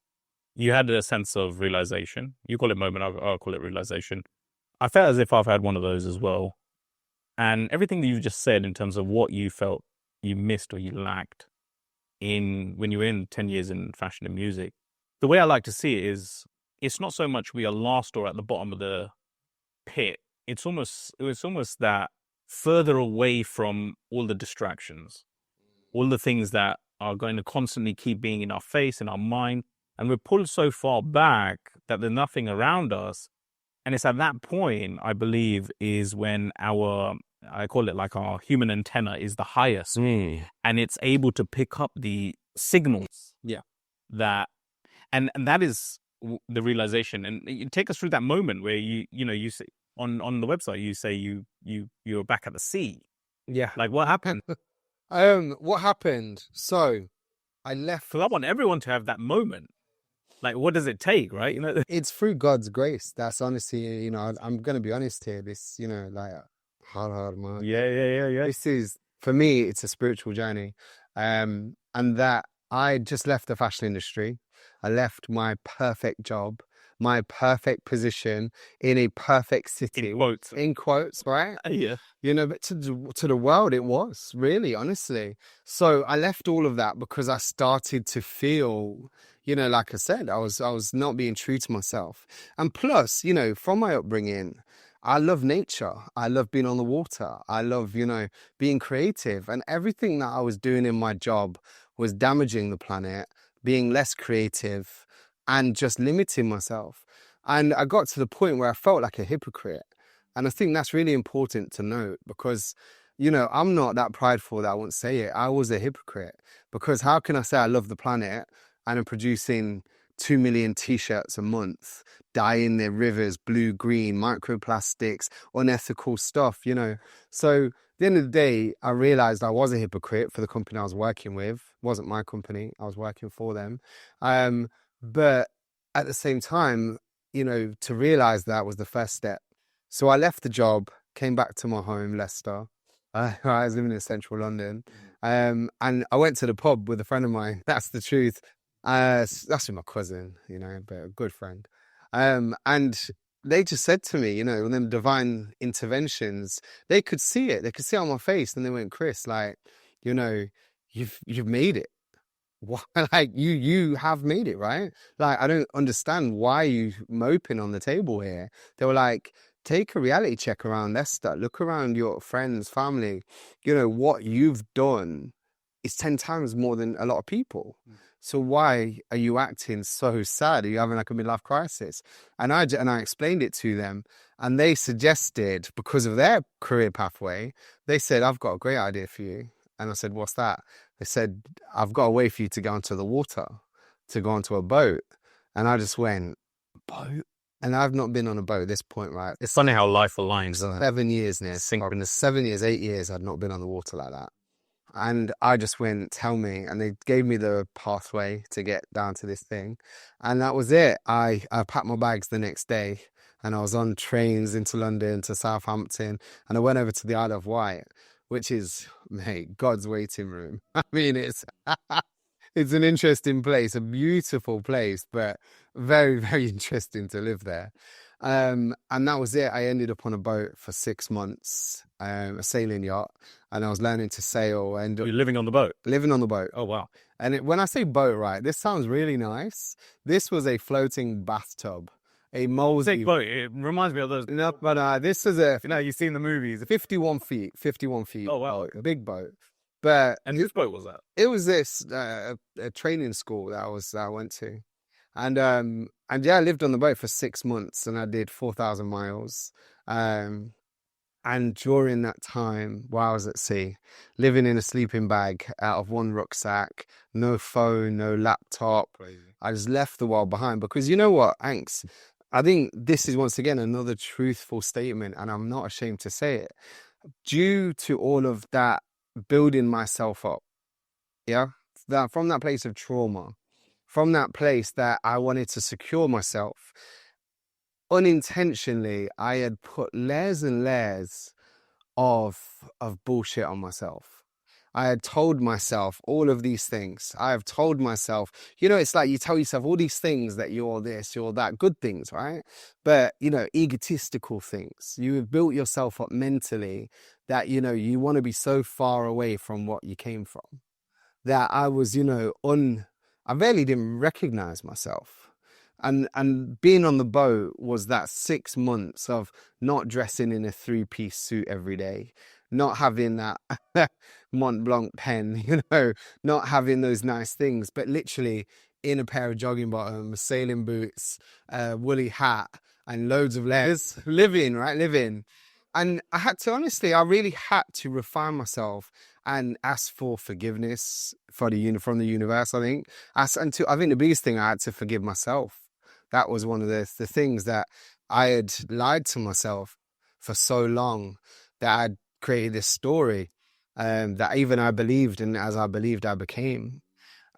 You had a sense of realization. You call it moment, I'll call it realization. I felt as if I've had one of those as well. And everything that you just said in terms of what you felt you missed or you lacked when you were in 10 years in fashion and music, the way I like to see it is, it's not so much we are lost or at the bottom of the pit. It's almost that further away from all the distractions, all the things that are going to constantly keep being in our face, in our mind. And we're pulled so far back that there's nothing around us. And it's at that point, I believe, is when I call it like our human antenna is the highest. And it's able to pick up the signals. Yeah. And that is the realization. And you take us through that moment where you say on the website, you say you're back at the sea. Yeah. Like, what happened? What happened? So I left. Because I want everyone to have that moment. Like, what does it take, right? It's through God's grace. That's honestly, I'm going to be honest here. This, like hard, man. Yeah. This is, for me, it's a spiritual journey. And that I just left the fashion industry. I left my perfect job, my perfect position in a perfect city. In quotes, right? Yeah. But to the world, it was really, honestly. So I left all of that because I started to feel, like I said, I was not being true to myself. And plus, from my upbringing, I love nature. I love being on the water. I love, being creative. And everything that I was doing in my job was damaging the planet, being less creative, and just limiting myself. And I got to the point where I felt like a hypocrite. And I think that's really important to note, because, I'm not that prideful that I won't say it. I was a hypocrite, because how can I say I love the planet and I'm producing 2 million t-shirts a month, dyeing their rivers blue, green, microplastics, unethical stuff, So at the end of the day, I realized I was a hypocrite for the company I was working with. It wasn't my company. I was working for them. But at the same time, to realize that was the first step. So I left the job, came back to my home, Leicester. I was living in central London. And I went to the pub with a friend of mine. That's the truth. That's with my cousin, but a good friend. And they just said to me, when them divine interventions, they could see it. They could see it on my face. And they went, Chris, like, you've made it. What? Like, you have made it, right? Like, I don't understand why you moping on the table here. They were like, take a reality check around Leicester. Look around your friends, family. What you've done is 10 times more than a lot of people. So why are you acting so sad? Are you having like a midlife crisis? And I explained it to them, and they suggested, because of their career pathway, they said, I've got a great idea for you. And I said, what's that? They said, I've got a way for you to go onto the water, to go onto a boat. And I just went, boat? And I've not been on a boat at this point, right? It's funny how life aligns, isn't it? 7 years now. In the 7 years, 8 years, I'd not been on the water like that. And I just went, tell me. And they gave me the pathway to get down to this thing. And that was it. I packed my bags the next day, and I was on trains into London, to Southampton. And I went over to the Isle of Wight, which is, mate, God's waiting room. I mean, it's an interesting place, a beautiful place, but very, very interesting to live there. And that was it. I ended up on a boat for 6 months, a sailing yacht, and I was learning to sail and You're living on the boat. living on the boat. Oh, wow. And when I say boat, right, this sounds really nice. This was a floating bathtub, a moldy Big boat. It reminds me of those. No, but this is a You've seen the movies. 51 feet. Oh, wow. boat, a big boat. But And whose boat was that? it was this a training school that I went to, and yeah, I lived on the boat for 6 months, and I did 4,000 miles. And during that time, while I was at sea, living in a sleeping bag out of one rucksack, no phone, no laptop, I just left the world behind. Because you know what, Anks, I think this is once again another truthful statement, and I'm not ashamed to say it. Due to all of that building myself up, yeah, that from that place of trauma, from that place that I wanted to secure myself, unintentionally, I had put layers and layers of bullshit on myself. I had told myself all of these things. I have told myself, it's like you tell yourself all these things that you're this, you're that, good things, right? But, egotistical things. You have built yourself up mentally that, you want to be so far away from what you came from that I was, I barely didn't recognize myself. And being on the boat was that 6 months of not dressing in a 3-piece suit every day, not having that Mont Blanc pen, not having those nice things, but literally in a pair of jogging bottoms, sailing boots, woolly hat, and loads of layers, living. And I really had to refine myself and ask for forgiveness from the universe. I think the biggest thing, I had to forgive myself. That was one of the things that I had lied to myself for so long, that I'd created this story that even I believed, and as I believed, I became.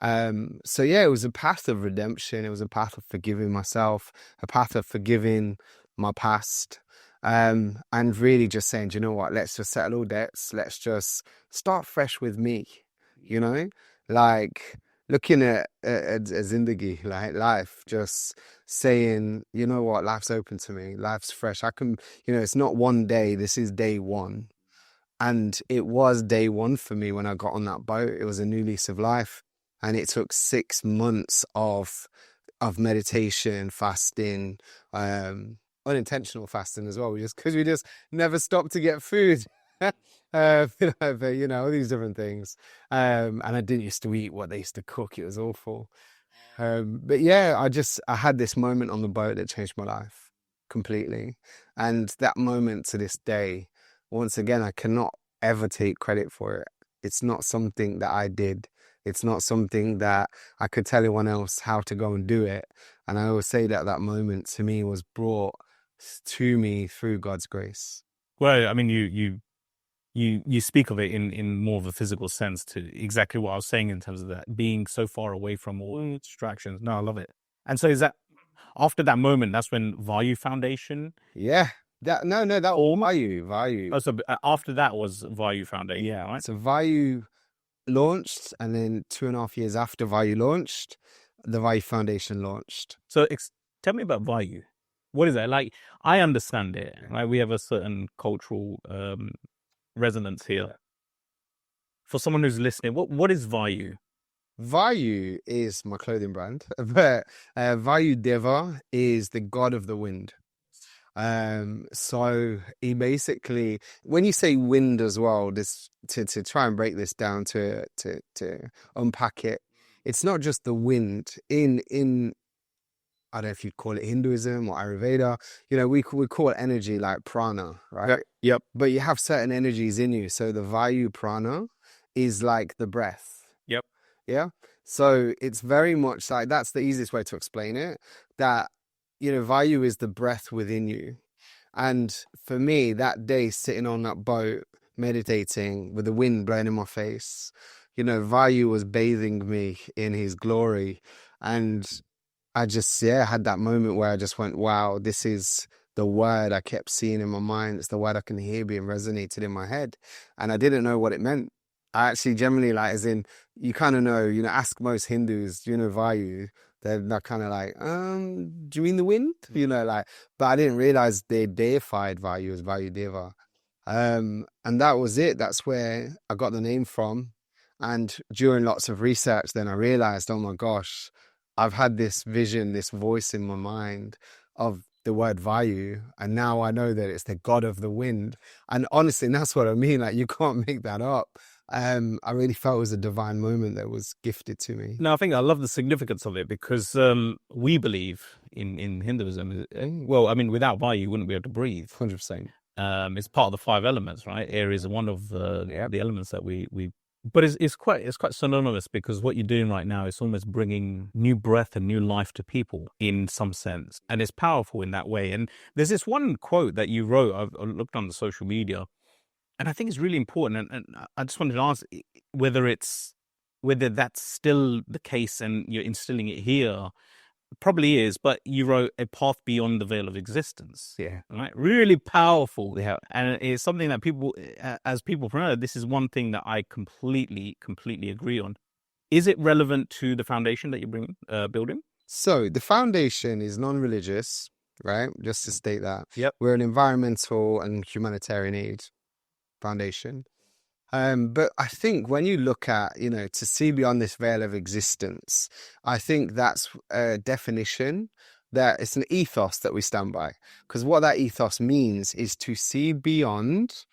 So yeah, it was a path of redemption. It was a path of forgiving myself, a path of forgiving my past, and really just saying, you know what, let's just settle all debts. Let's just start fresh with me, like looking at a zindagi, like life, just saying, you know what, life's open to me. Life's fresh. I can, it's not one day. This is day one. And it was day one for me when I got on that boat. It was a new lease of life. And it took 6 months of meditation, fasting, unintentional fasting as well, because we just never stopped to get food. All these different things. And I didn't used to eat what they used to cook. It was awful. But yeah, I had this moment on the boat that changed my life completely. And that moment to this day, once again, I cannot ever take credit for it. It's not something that I did. It's not something that I could tell anyone else how to go and do it. And I always say that moment to me was brought to me through God's grace. Well, I mean, you speak of it in more of a physical sense, to exactly what I was saying in terms of that being so far away from all distractions. No, I love it. And so is that after that moment, that's when Vayu Foundation? Yeah. That was Vayu. Oh, so after that was Vayu Foundation. Yeah, right. So Vayu launched, and then 2.5 years after Vayu launched, the Vayu Foundation launched. So tell me about Vayu. What is that? Like, I understand it. Right? We have a certain cultural resonance here. For someone who's listening, what is Vayu? Vayu is my clothing brand, but Vayu Deva is the god of the wind. So he basically, when you say wind as well, this to try and break this down to unpack it, it's not just the wind in I don't know if you'd call it Hinduism or Ayurveda. We call energy like prana, right? Yep. But you have certain energies in you. So the Vayu prana is like the breath. Yep. Yeah. So it's very much like, that's the easiest way to explain it, that Vayu is the breath within you. And for me, that day sitting on that boat, meditating with the wind blowing in my face, Vayu was bathing me in his glory. And I just, had that moment where I just went, wow, this is the word I kept seeing in my mind. It's the word I can hear being resonated in my head. And I didn't know what it meant. I actually generally, like, as in, you kind of know, ask most Hindus, Vayu, they're not kind of like, do you mean the wind? But I didn't realize they deified Vayu as Vayu Deva. And that was it. That's where I got the name from. And during lots of research, then I realized, oh my gosh, I've had this vision, this voice in my mind of the word Vayu, and now I know that it's the god of the wind. And honestly, that's what I mean. Like, you can't make that up. I really felt it was a divine moment that was gifted to me. No, I think I love the significance of it because we believe in Hinduism. Well, I mean, without Vayu, you wouldn't be able to breathe. 100%. It's part of the 5 elements, right? Air is one of the elements that we. But it's quite synonymous because what you're doing right now is almost bringing new breath and new life to people in some sense, and it's powerful in that way. And there's this one quote that you wrote. I looked on the social media, and I think it's really important. And I just wanted to ask whether that's still the case, and you're instilling it here. Probably is, but you wrote a path beyond the veil of existence. Yeah. Right. Really powerful. Yeah. And it's something that people, as Peoplepreneur, this is one thing that I completely agree on. Is it relevant to the foundation that you're building? So the foundation is non-religious, right? Just to state that. Yep. We're an environmental and humanitarian aid foundation. But I think when you look at, to see beyond this veil of existence, I think that's a definition that it's an ethos that we stand by. Because what that ethos means is to see beyond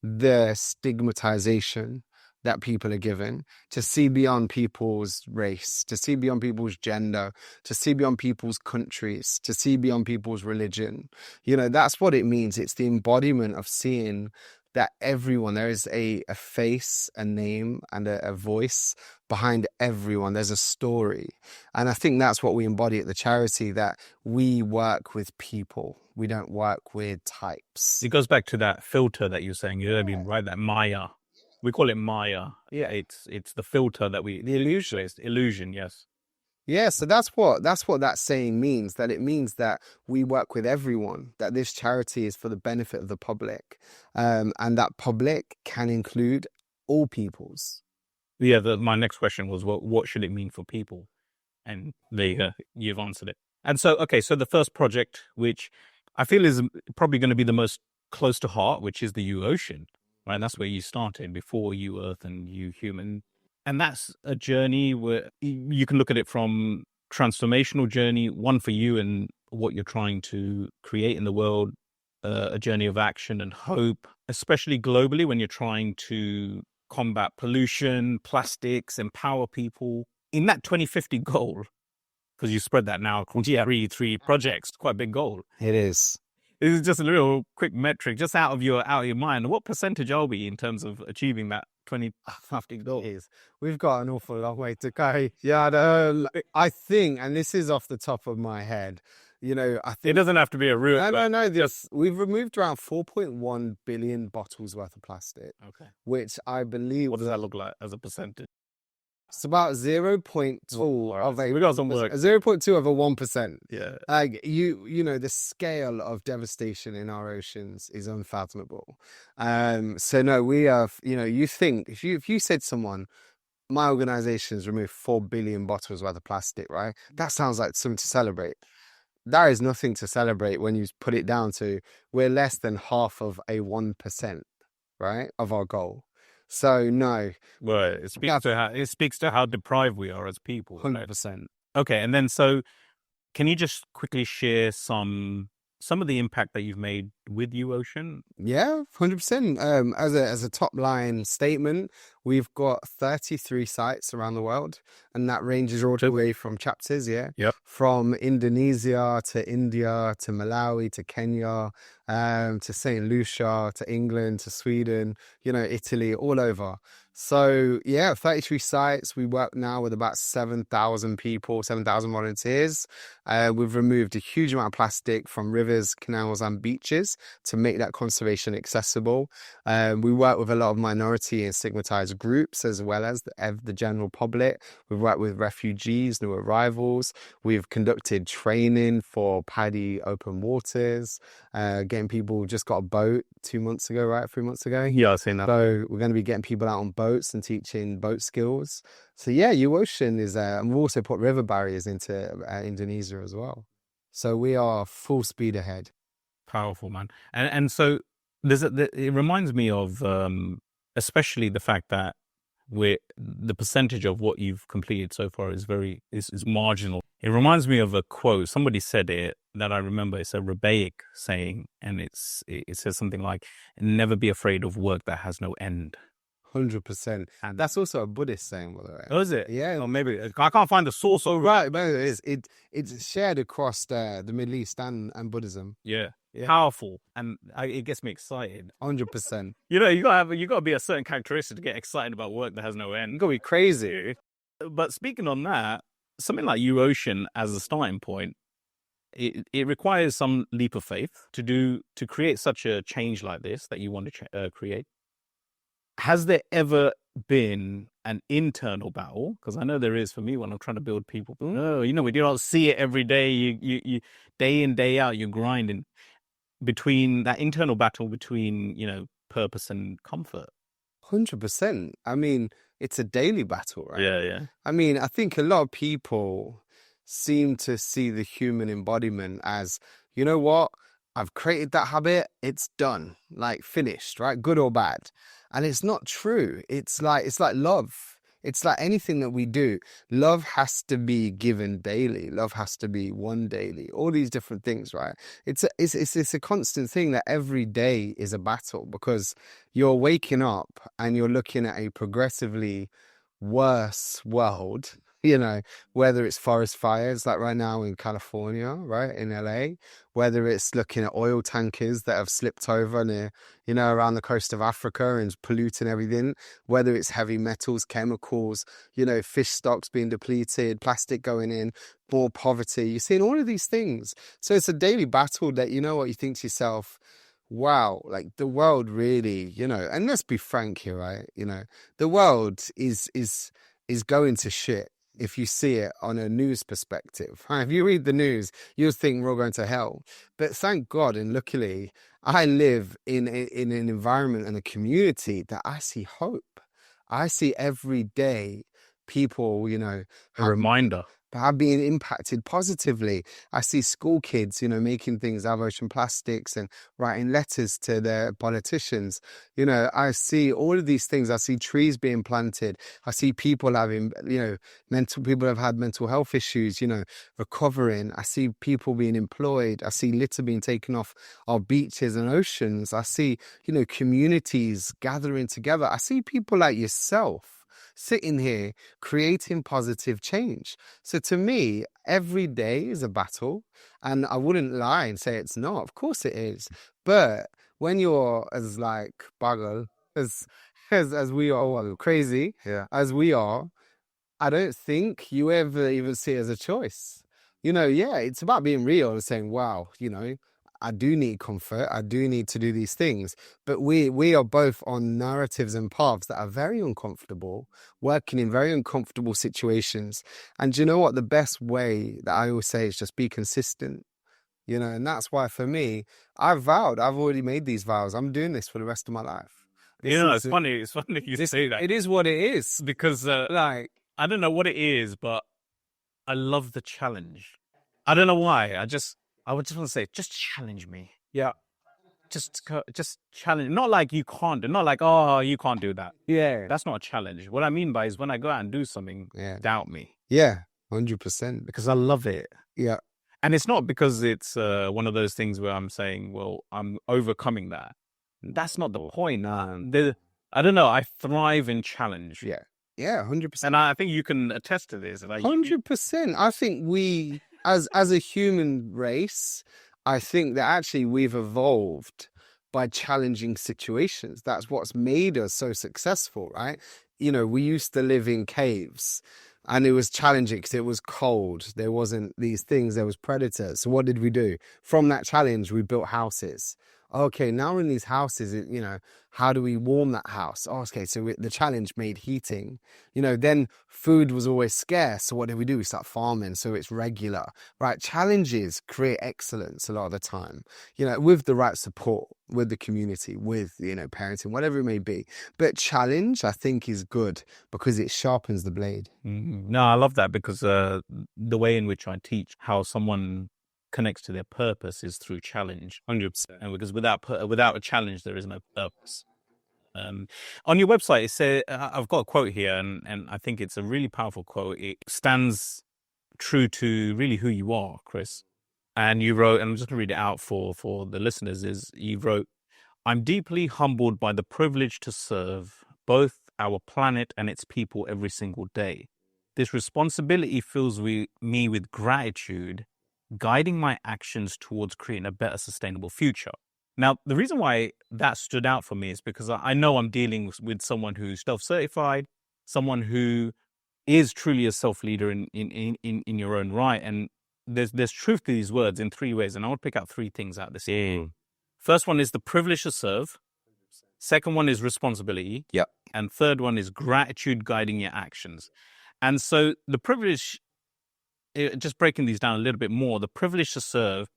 the stigmatization that people are given, to see beyond people's race, to see beyond people's gender, to see beyond people's countries, to see beyond people's religion. That's what it means. It's the embodiment of seeing that everyone, there is a face, a name, and a voice behind everyone. There's a story. And I think that's what we embody at the charity, that we work with people. We don't work with types. It goes back to that filter that you're saying. You're right, that Maya. We call it Maya. Yeah. It's the filter that the illusion. It's illusion, yes. Yeah, so that's what that saying means, that it means that we work with everyone, that this charity is for the benefit of the public, and that public can include all peoples. Yeah, my next question was, what should it mean for people? And there you go, you've answered it. And so, so the first project, which I feel is probably going to be the most close to heart, which is the U Ocean, right? That's where you started, before U Earth and U Human. And that's a journey where you can look at it from transformational journey, one for you and what you're trying to create in the world, a journey of action and hope, especially globally when you're trying to combat pollution, plastics, empower people. In that 2050 goal, because you spread that now, three projects, quite a big goal. It is. This is just a little quick metric, just out of your mind. What percentage are we in terms of achieving that 2050 goal? We've got an awful long way to go. Yeah, I think, and this is off the top of my head, I think it doesn't have to be a route. No. We've removed around 4.1 billion bottles worth of plastic. Okay. Which I believe. What does that look like as a percentage? It's about 0.2 of a. We got some work. 0.2 of a 1%. Yeah. Like the scale of devastation in our oceans is unfathomable. So no, we have. You think if you said to someone, my organization's removed 4 billion bottles worth of plastic, right? That sounds like something to celebrate. There is nothing to celebrate when you put it down to we're less than half of a 1%, right, of our goal. So no. Well, it speaks to how deprived we are as people. 100%. Okay, and then so can you just quickly share some of the impact that you've made with U Ocean? Yeah, 100%. As a top line statement, we've got 33 sites around the world, and that ranges all the way from chapters, from Indonesia to India to Malawi to Kenya, to St. Lucia to England to Sweden, Italy, all over. So 33 sites. We work now with about 7,000 people, 7,000 volunteers. We've removed a huge amount of plastic from rivers, canals and beaches. ways to make that conservation accessible. We work with a lot of minority and stigmatized groups as well as the general public. We've worked with refugees, new arrivals. We've conducted training for paddy open waters, getting people, just got a boat 2 months ago, right? 3 months ago. Yeah, I've seen that. So we're going to be getting people out on boats and teaching boat skills. So yeah, U-Ocean is, and we've also put river barriers into Indonesia as well. So we are full speed ahead. Powerful, man. And so it reminds me of especially the fact that the percentage of what you've completed so far is marginal. It reminds me of a quote. Somebody said it that I remember. It's a Rebaic saying, and it says something like, "Never be afraid of work that has no end." 100%. And that's also a Buddhist saying, by the way. Oh, is it? Yeah. Or maybe I can't find the source over. Right, but it is. It's shared across the Middle East and Buddhism. Yeah. Powerful, and it gets me excited. 100%. You know, you gotta be a certain characteristic to get excited about work that has no end. You gotta be crazy. But speaking on that, something like U-Ocean as a starting point, it requires some leap of faith to create such a change like this that you want to create. Has there ever been an internal battle? Because I know there is for me when I'm trying to build people. No, you know, we don't see it every day. You day in, day out, you're grinding between that internal battle between, you know, purpose and comfort. 100%. I mean, it's a daily battle, right? Yeah. I mean, I think a lot of people seem to see the human embodiment as, you know what? I've created that habit. It's done, like finished, right? Good or bad. And it's not true. It's like love. It's like anything that we do. Love has to be given daily. Love has to be won daily. All these different things, right? It's a constant thing that every day is a battle, because you're waking up and you're looking at a progressively worse world, you know, whether it's forest fires like right now in California, right, in LA, whether it's looking at oil tankers that have slipped over near, you know, around the coast of Africa and polluting everything, whether it's heavy metals, chemicals, you know, fish stocks being depleted, plastic going in, more poverty. You're seeing all of these things. So it's a daily battle that, you know what, you think to yourself, wow, like the world really, you know, and let's be frank here, right? You know, the world is going to shit if you see it on a news perspective. If you read the news, you'll think we're all going to hell. But thank God, and luckily, I live in an environment and a community that I see hope. I see every day people, you know, a reminder. Are being impacted positively. I see school kids, you know, making things out of ocean plastics and writing letters to their politicians. You know, I see all of these things. I see trees being planted. I see people having, you know, people have had mental health issues, you know, recovering. I see people being employed. I see litter being taken off our beaches and oceans. I see, you know, communities gathering together. I see people like yourself sitting here creating positive change. So to me, every day is a battle, and I wouldn't lie and say it's not. Of course it is. But when you're as like bagel as we are, well, crazy as we are, I don't think you ever even see it as a choice. You know, yeah, it's about being real and saying, wow, you know, I do need comfort. I do need to do these things. But we are both on narratives and paths that are very uncomfortable, working in very uncomfortable situations. And do you know what? The best way that I always say is just be consistent. You know, and that's why for me, I've already made these vows. I'm doing this for the rest of my life. You know, it's funny. It's funny you say that. It is what it is. Because, like, I don't know what it is, but I love the challenge. I don't know why. I would just want to say, just challenge me. Yeah. Just challenge. Not like you can't do. Not like, oh, you can't do that. Yeah. That's not a challenge. What I mean by is when I go out and do something, doubt me. Yeah, 100%. Because I love it. Yeah. And it's not because it's one of those things where I'm saying, well, I'm overcoming that. That's not the point. I don't know. I thrive in challenge. Yeah. Yeah, 100%. And I think you can attest to this. 100%. I think we, as a human race, I think that actually we've evolved by challenging situations. That's what's made us so successful, right? You know, we used to live in caves and it was challenging because it was cold. There wasn't these things. There was predators. So what did we do? From that challenge, we built houses. Okay, now we're in these houses, how do we warm that house? Oh, okay, so the challenge made heating. Then food was always scarce. So what did we do? We start farming, so it's regular, right? Challenges create excellence a lot of the time, with the right support, with the community, with, parenting, whatever it may be. But challenge, I think, is good because it sharpens the blade. No, I love that because the way in which I teach how someone connects to their purpose is through challenge. 100%. And because without a challenge, there is no purpose. On your website, it says, I've got a quote here, and I think it's a really powerful quote. It stands true to really who you are, Chris. And you wrote, and I'm just going to read it out for the listeners, you wrote, "I'm deeply humbled by the privilege to serve both our planet and its people every single day. This responsibility fills me with gratitude, guiding my actions towards creating a better sustainable future." Now, the reason why that stood out for me is because I know I'm dealing with someone who's self-certified, someone who is truly a self-leader in your own right. And there's truth to these words in three ways. And I want to pick out three things out of this. First one is the privilege to serve. Second one is responsibility. Yep. And third one is gratitude guiding your actions. And so the privilege, just breaking these down a little bit more, the privilege to serve,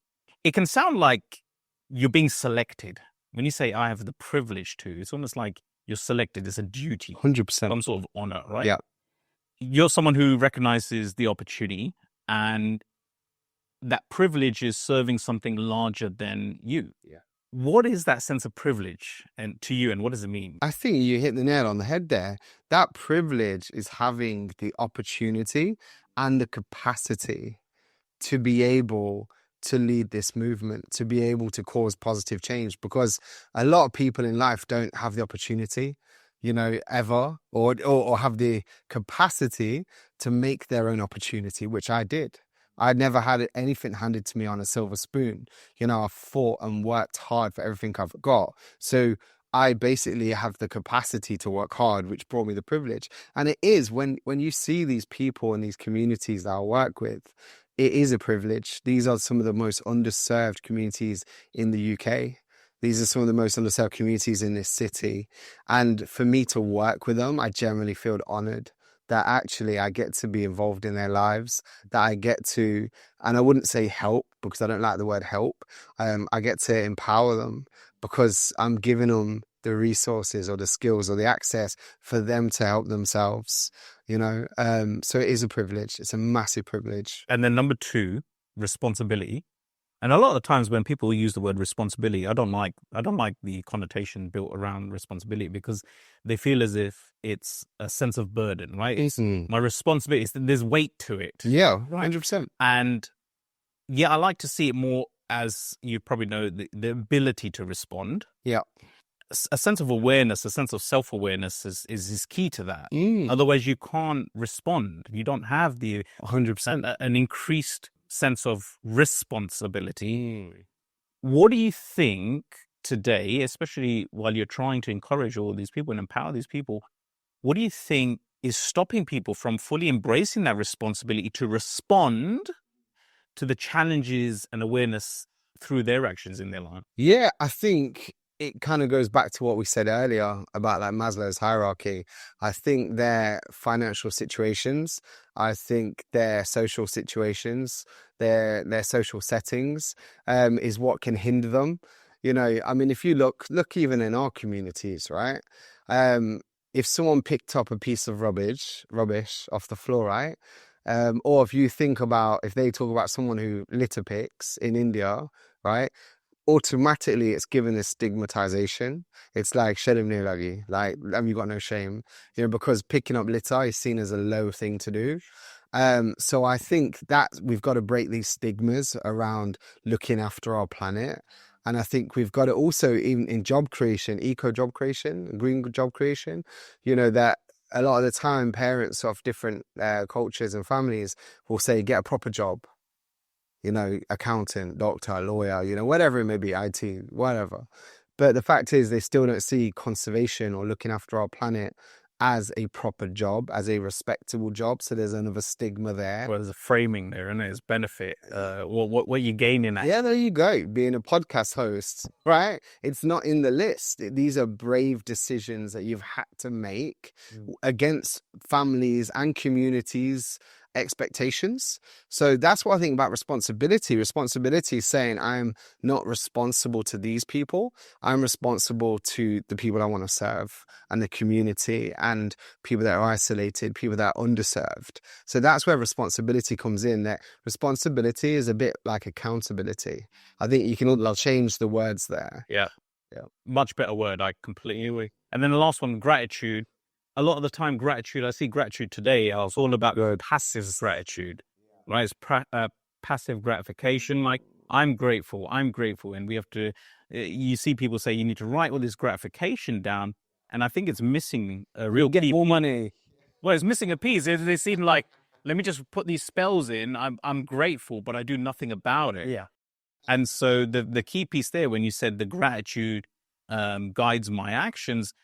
it can sound like you're being selected. When you say, I have the privilege to, it's almost like you're selected. It's a duty. 100%. Some sort of honor, right? Yeah. You're someone who recognizes the opportunity, and that privilege is serving something larger than you. Yeah. What is that sense of privilege and to you, and what does it mean? I think you hit the nail on the head there. That privilege is having the opportunity and the capacity to be able to lead this movement, to be able to cause positive change, because a lot of people in life don't have the opportunity, ever, or have the capacity to make their own opportunity, which I did. I never had anything handed to me on a silver spoon. I fought and worked hard for everything I've got. So I basically have the capacity to work hard, which brought me the privilege. And it is when you see these people in these communities that I work with, it is a privilege. These are some of the most underserved communities in the UK. These are some of the most underserved communities in this city. And for me to work with them, I generally feel honored that actually I get to be involved in their lives, that I get to, and I wouldn't say help because I don't like the word help. I get to empower them because I'm giving them the resources or the skills or the access for them to help themselves, so it is a privilege. It's a massive privilege. And then number two, responsibility. And a lot of the times when people use the word responsibility, I don't like the connotation built around responsibility because they feel as if it's a sense of burden, right? My responsibility, there's weight to it. Yeah, 100%. And yeah, I like to see it more as, you probably know, the ability to respond. Yeah. A sense of awareness, a sense of self-awareness is key to that. Otherwise, you can't respond. You don't have the 100% an increased sense of responsibility. What do you think today, especially while you're trying to encourage all these people and empower these people, what do you think is stopping people from fully embracing that responsibility to respond to the challenges and awareness through their actions in their life? Yeah, I think it kind of goes back to what we said earlier about like Maslow's hierarchy. I think their financial situations, I think their social situations, their social settings is what can hinder them. I mean, if you look even in our communities, right? If someone picked up a piece of rubbish off the floor, right? Or if they talk about someone who litter picks in India, right? Automatically it's given a stigmatization. It's like shedim nahi lagi, like have you got no shame, because picking up litter is seen as a low thing to do. So I think that we've got to break these stigmas around looking after our planet. And I think we've got to also, even in job creation, eco job creation, green job creation, that a lot of the time parents of different cultures and families will say, get a proper job. Accountant, doctor, lawyer, whatever it may be, IT, whatever. But the fact is they still don't see conservation or looking after our planet as a proper job, as a respectable job. So there's another stigma there. Well, there's a framing there, and there's benefit. What are you gaining at? Yeah, there you go. Being a podcast host, right? It's not in the list. These are brave decisions that you've had to make against families and communities' expectations. So that's what I think about responsibility. Responsibility is saying I'm not responsible to these people. I'm responsible to the people I want to serve and the community and people that are isolated, people that are underserved. So that's where responsibility comes in. That responsibility is a bit like accountability. I think you can change the words there. Yeah. Much better word. I completely agree. And then the last one, gratitude. A lot of the time, gratitude, I see gratitude today, I was all about passive gratitude, right? It's passive gratification. Like, I'm grateful. And we have to, you see people say you need to write all this gratification down. And I think it's missing a real Get more money. Well, it's missing a piece. They seem like, let me just put these spells in. I'm grateful, but I do nothing about it. Yeah. And so the key piece there, when you said the gratitude guides my actions,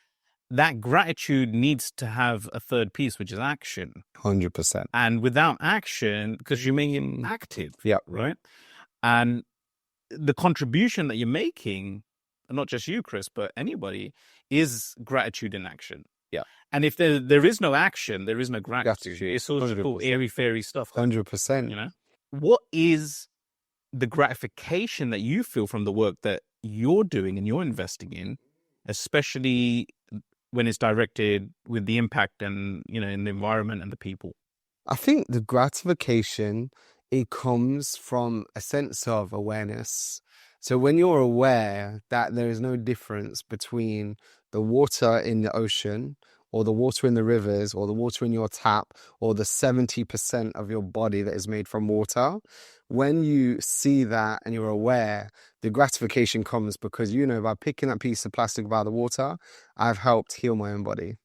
that gratitude needs to have a third piece, which is action. 100%. And without action, because you're making active, right? And the contribution that you're making, not just you, Chris, but anybody, is gratitude in action. Yeah. And if there is no action, there is no gratitude. Gratitude. It's all airy-fairy stuff. 100%. You know? What is the gratification that you feel from the work that you're doing and you're investing in, especially when it's directed with the impact and, in the environment and the people? I think the gratification, it comes from a sense of awareness. So when you're aware that there is no difference between the water in the ocean or the water in the rivers or the water in your tap or the 70% of your body that is made from water, when you see that and you're aware, the gratification comes because, by picking that piece of plastic out of the water, I've helped heal my own body.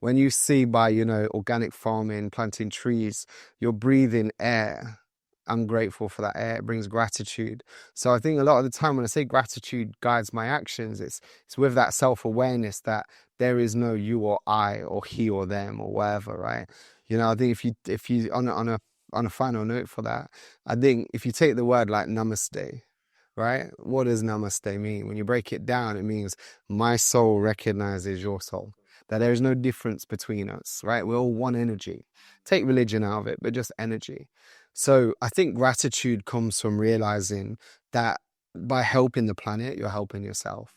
When you see by, organic farming, planting trees, you're breathing air. I'm grateful for that air. It brings gratitude. So I think a lot of the time when I say gratitude guides my actions, it's with that self-awareness that there is no you or I or he or them or whatever, right? I think if you on a final note for that, I think if you take the word like namaste, right? What does namaste mean? When you break it down, it means my soul recognizes your soul. That there is no difference between us, right? We're all one energy. Take religion out of it, but just energy. So I think gratitude comes from realizing that by helping the planet, you're helping yourself.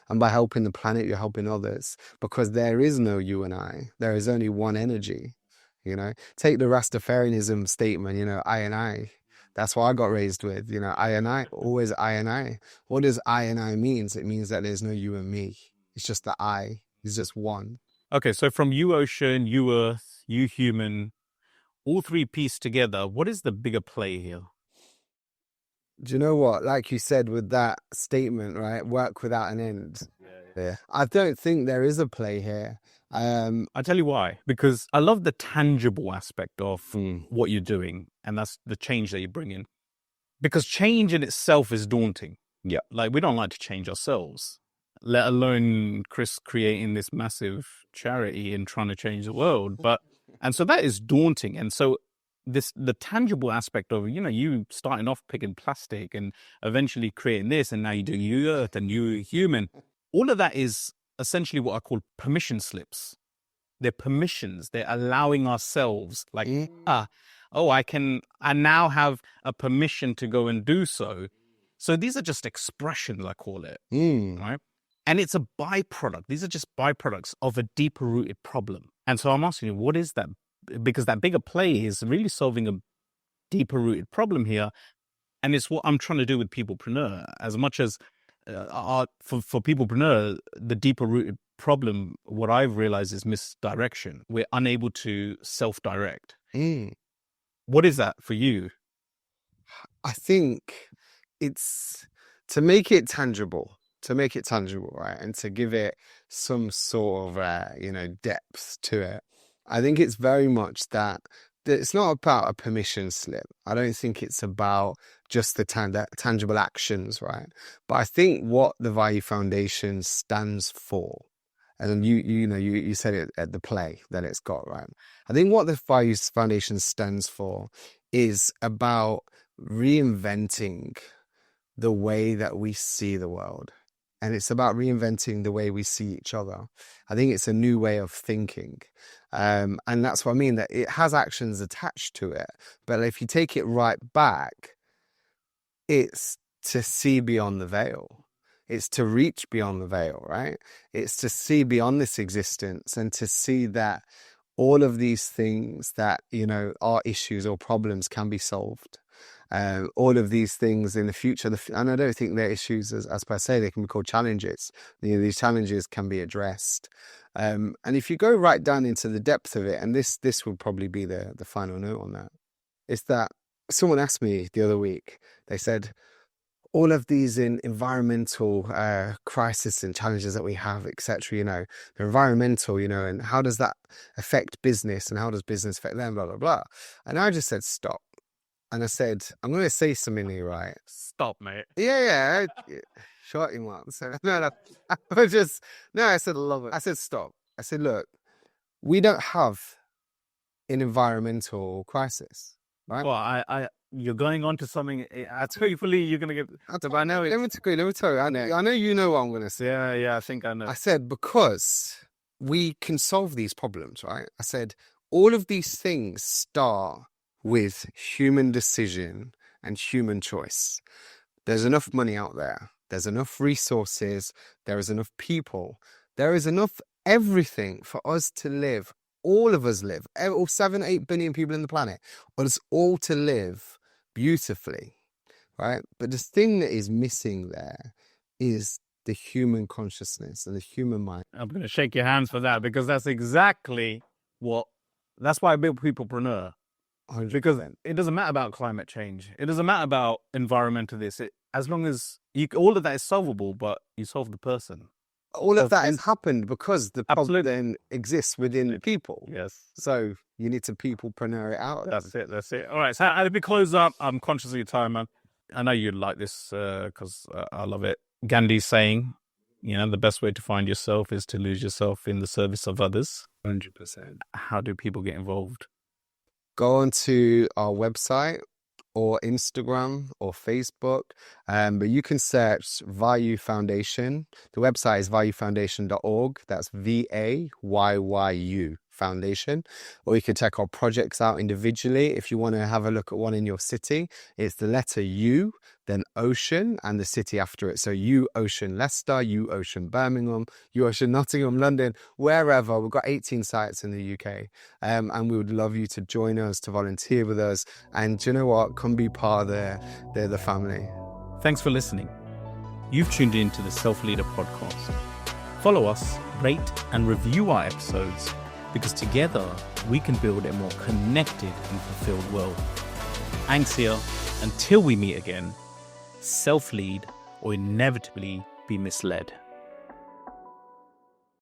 And by helping the planet, you're helping others. Because there is no you and I. There is only one energy. Take the Rastafarianism statement, I and I. That's what I got raised with, I and I, always I and I. What does I and I means? It means that there's no you and me. It's just the I. It's just one. Okay, so from you ocean, you earth, you human, all three pieced together, what is the bigger play here? Do you know what? Like you said with that statement, right? Work without an end. Yeah. I don't think there is a play here. I tell you why. Because I love the tangible aspect of what you're doing, and that's the change that you bring in. Because change in itself is daunting. Yeah. Like, we don't like to change ourselves, let alone Chris creating this massive charity and trying to change the world. And so that is daunting. And so the tangible aspect of, you starting off picking plastic and eventually creating this, and now you do you earth and you human. All of that is essentially what I call permission slips. They're permissions. They're allowing ourselves I now have a permission to go and do so. So these are just expressions, I call it, right? And it's a byproduct. These are just byproducts of a deeper rooted problem. And so I'm asking you, what is that? Because that bigger play is really solving a deeper rooted problem here. And it's what I'm trying to do with Peoplepreneur. As much as for Peoplepreneur, the deeper rooted problem, what I've realized is misdirection. We're unable to self-direct. What is that for you? I think it's to make it tangible, right? And to give it some sort of, depth to it. I think it's very much that it's not about a permission slip. I don't think it's about just the tangible actions, right? But I think what the Vayu Foundation stands for And you said it at the play that it's got, right? I think what the Vayu Foundation stands for is about reinventing the way that we see the world. And it's about reinventing the way we see each other. I think it's a new way of thinking. And that's what I mean, that it has actions attached to it. But if you take it right back, it's to see beyond the veil. It's to reach beyond the veil, right? It's to see beyond this existence and to see that all of these things that, are issues or problems can be solved. All of these things in the future, and I don't think they're issues as per se, they can be called challenges. These challenges can be addressed. And if you go right down into the depth of it, and this would probably be the final note on that, is that someone asked me the other week, they said, all of these environmental crises and challenges that we have, etc., they're environmental, and how does that affect business and how does business affect them, blah, blah, blah. And I just said, stop. And I said, I'm going to say something here, right? Stop, mate. Yeah. Short him up. So, no. I said, I love it. I said, stop. I said, look, we don't have an environmental crisis, right? Well, you're going on to something. Hopefully, you're going to get. I know. Let me tell you. I know you know what I'm going to say. Yeah. I think I know. I said, because we can solve these problems, right? I said, all of these things start with human decision and human choice. There's enough money out there. There's enough resources. There is enough people. There is enough everything for us to live. All of us live. All 7-8 billion people in the planet. Us all to live beautifully, right? But the thing that is missing there is the human consciousness and the human mind. I'm going to shake your hands for that, because that's exactly that's why I built Peoplepreneur. 100%. Because it doesn't matter about climate change. It doesn't matter about environmental as long as all of that is solvable, but you solve the person. All of that has happened because the problem then exists within the people. Yes. So you need to peoplepreneur it out. That's it. All right. So as we close up, I'm conscious of your time, man. I know you'd like this because I love it. Gandhi's saying, the best way to find yourself is to lose yourself in the service of others. 100%. How do people get involved? Go onto our website or Instagram or Facebook, but you can search Vayu Foundation. The website is vayufoundation.org. That's VAYYU Foundation. Or you can check our projects out individually. If you want to have a look at one in your city, it's the letter U, then Ocean, and the city after it. So U Ocean Leicester, U Ocean Birmingham, U Ocean Nottingham, London, wherever. We've got 18 sites in the UK. And we would love you to join us, to volunteer with us. And do you know what? Come be part of the family. Thanks for listening. You've tuned in to the Self Leader podcast. Follow us, rate and review our episodes, because together we can build a more connected and fulfilled world. Anks here. Until we meet again, self-lead or inevitably be misled.